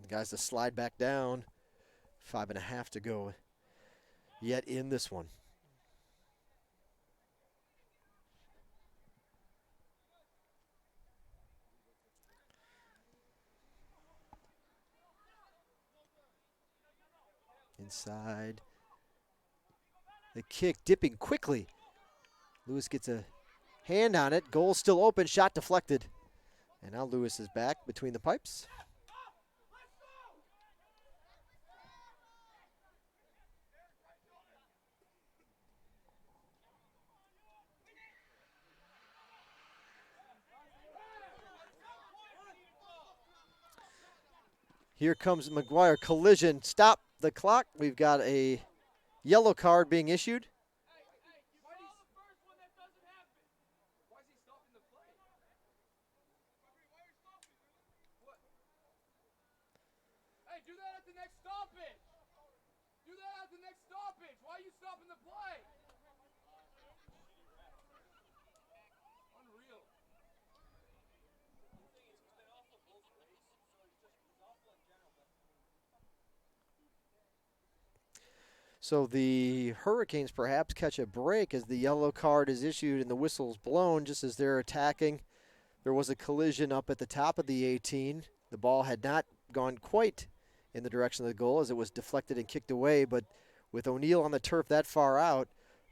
The guys to slide back down. 5.5 to go yet in this one. Inside. The kick dipping quickly. Lewis gets a hand on it. Goal still open. Shot deflected. And now Lewis is back between the pipes. Here comes McGuire. Collision. Stop the clock. We've got a yellow card being issued. Why are you stopping the play? Unreal. So the Hurricanes perhaps catch a break as the yellow card is issued and the whistle's blown just as they're attacking. There was a collision up at the top of the 18. The ball had not gone quite in the direction of the goal as it was deflected and kicked away, but with O'Neal on the turf that far out,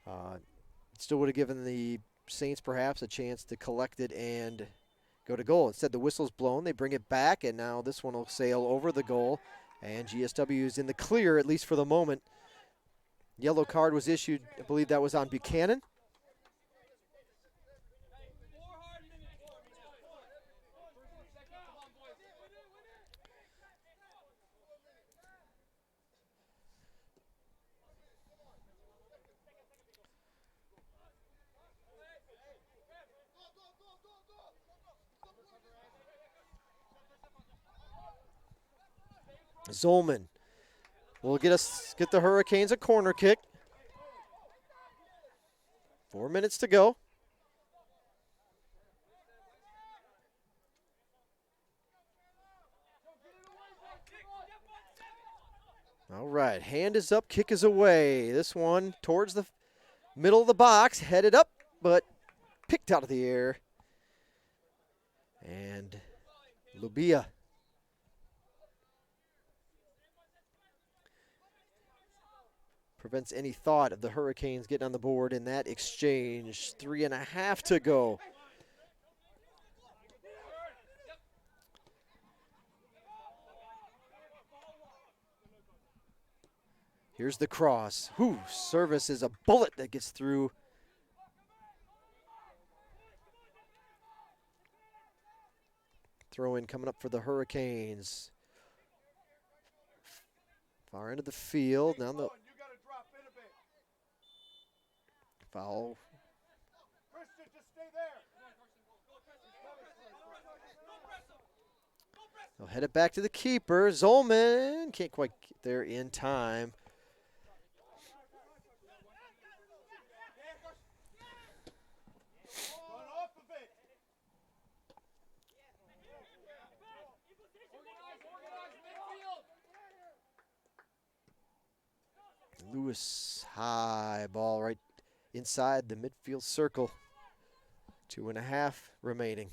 it still would have given the Saints perhaps a chance to collect it and go to goal. Instead, the whistle's blown. They bring it back, and now this one will sail over the goal, and GSW is in the clear, at least for the moment. Yellow card was issued. I believe that was on Buchanan. Zolman will get the Hurricanes a corner kick. 4 minutes to go. All right, hand is up, kick is away. This one towards the middle of the box, headed up, but picked out of the air. And Lubia prevents any thought of the Hurricanes getting on the board in that exchange. 3.5 to go. Here's the cross. Service is a bullet that gets through. Throw in coming up for the Hurricanes. Far end of the field. Now the foul. They'll head it back to the keeper. Zolman can't quite get there in time. Lewis, high ball right inside the midfield circle. 2.5 remaining.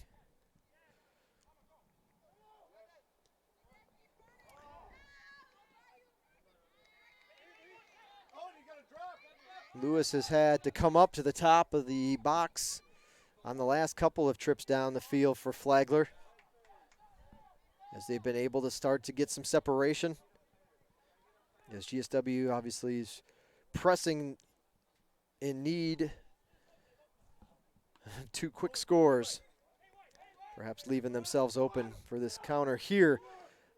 Lewis has had to come up to the top of the box on the last couple of trips down the field for Flagler, as they've been able to start to get some separation. As GSW obviously is pressing in need 2 quick scores, perhaps leaving themselves open for this counter here.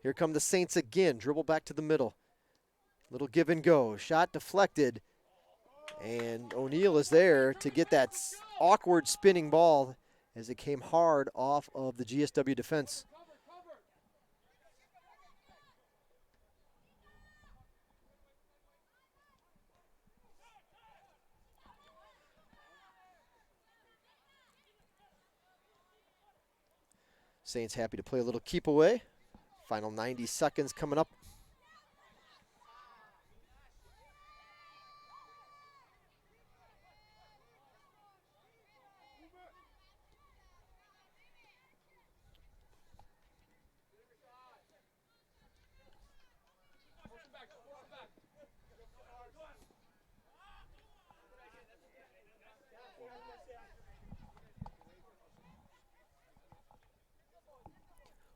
Here come the Saints again. Dribble back to the middle. Little give and go. Shot deflected. And O'Neal is there to get that awkward spinning ball as it came hard off of the GSW defense. Saints happy to play a little keep away. Final 90 seconds coming up.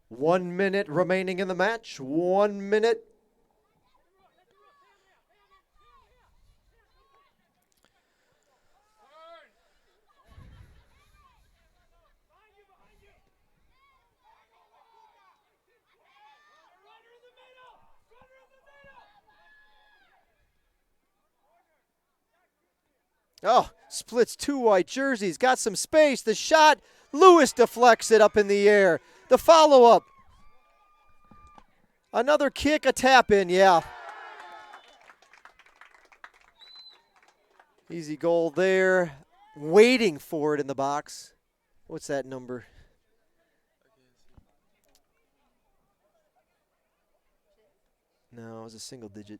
One minute remaining in the match. 1 minute. Oh, splits 2 white jerseys. Got some space. The shot. Lewis deflects it up in the air. The follow-up. Another kick, a tap in, yeah. Easy goal there. Waiting for it in the box. What's that number? No, it was a single digit.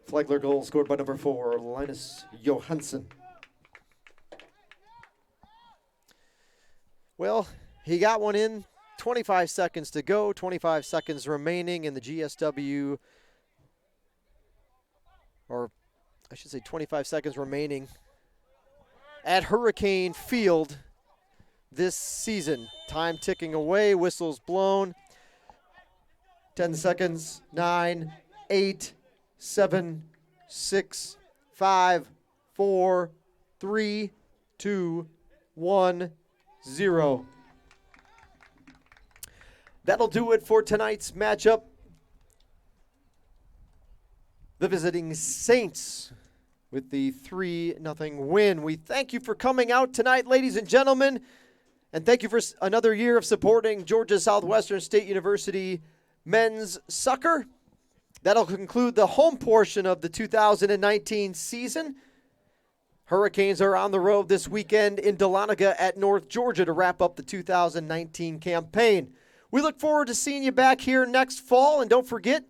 Flagler goal scored by number 4, Linus Johansson. Well, he got one in. 25 seconds to go. 25 seconds remaining in the GSW, or I should say 25 seconds remaining at Hurricane Field this season. Time ticking away. Whistles blown. 10 seconds. 9, 8, 7, 6, 5, 4, 3, 2, 1, 0. That'll do it for tonight's matchup. The visiting Saints with the 3-0 win. We thank you for coming out tonight, ladies and gentlemen, and thank you for another year of supporting Georgia Southwestern State University men's soccer. That'll conclude the home portion of the 2019 season. Hurricanes are on the road this weekend in Dahlonega at North Georgia to wrap up the 2019 campaign. We look forward to seeing you back here next fall, and don't forget,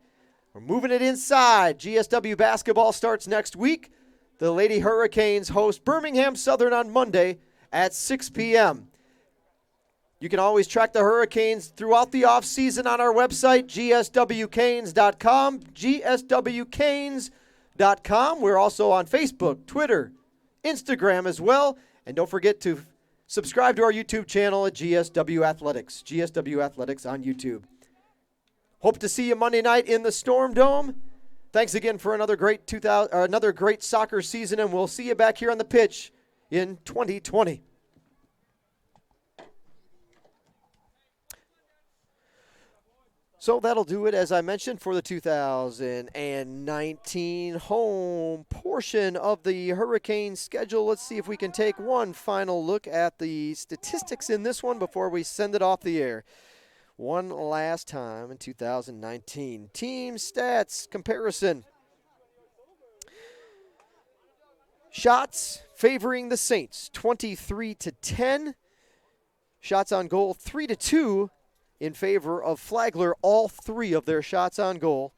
we're moving it inside. GSW basketball starts next week. The Lady Hurricanes host Birmingham Southern on Monday at 6 p.m. You can always track the Hurricanes throughout the offseason on our website, gswcanes.com, gswcanes.com. We're also on Facebook, Twitter, Instagram as well. And don't forget to subscribe to our YouTube channel at GSW Athletics, GSW Athletics on YouTube. Hope to see you Monday night in the Storm Dome. Thanks again for another great soccer season, and we'll see you back here on the pitch in 2020. So that'll do it, as I mentioned, for the 2019 home portion of the Hurricane schedule. Let's see if we can take one final look at the statistics in this one before we send it off the air. One last time in 2019. Team stats comparison. Shots favoring the Saints, 23-10. Shots on goal, 3-2. In favor of Flagler. All three of their shots on goal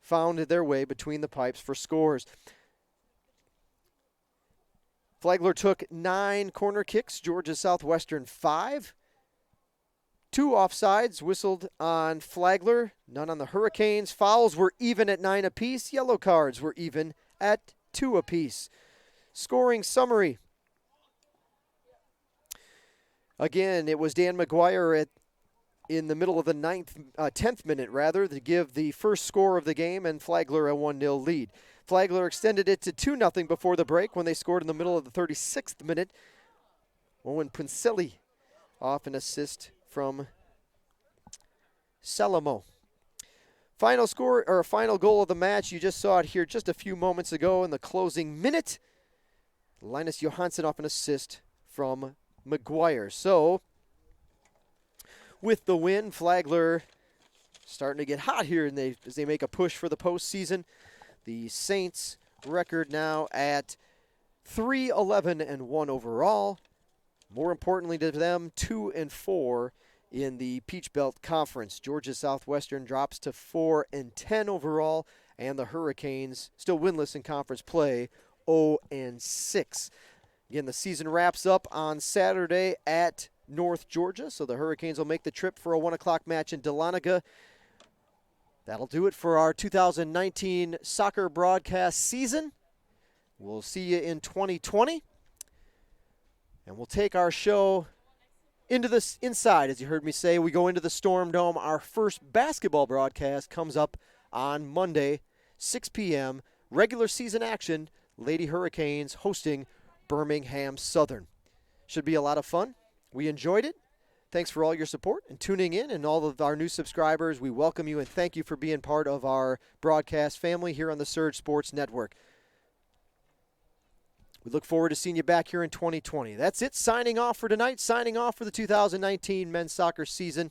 found their way between the pipes for scores. Flagler took 9 corner kicks, Georgia Southwestern 5. 2 offsides whistled on Flagler, none on the Hurricanes. Fouls were even at 9 apiece. Yellow cards were even at 2 apiece. Scoring summary. Again, it was Dan McGuire in the middle of the 10th minute, to give the first score of the game and Flagler a 1-0 lead. Flagler extended it to 2-0 before the break when they scored in the middle of the 36th minute. Owen Puncelli off an assist from Salamo. Final score, or final goal of the match, you just saw it here just a few moments ago in the closing minute. Linus Johansson off an assist from McGuire. So, with the win, Flagler starting to get hot here as they make a push for the postseason. The Saints record now at 3-11-1 overall. More importantly to them, 2-4 in the Peach Belt Conference. Georgia Southwestern drops to 4-10 overall, and the Hurricanes, still winless in conference play, 0-6. Again, the season wraps up on Saturday at North Georgia, so the Hurricanes will make the trip for a 1 o'clock match in Dahlonega. That'll do it for our 2019 soccer broadcast season. We'll see you in 2020. And we'll take our show into this inside, as you heard me say. We go into the Storm Dome. Our first basketball broadcast comes up on Monday, 6 p.m. Regular season action, Lady Hurricanes hosting Birmingham Southern. Should be a lot of fun. We enjoyed it. Thanks for all your support and tuning in, and all of our new subscribers. We welcome you and thank you for being part of our broadcast family here on the Surge Sports Network. We look forward to seeing you back here in 2020. That's it. Signing off for tonight. Signing off for the 2019 men's soccer season.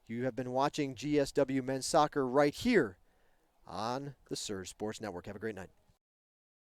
You have been watching GSW Men's Soccer right here on the Surge Sports Network. Have a great night.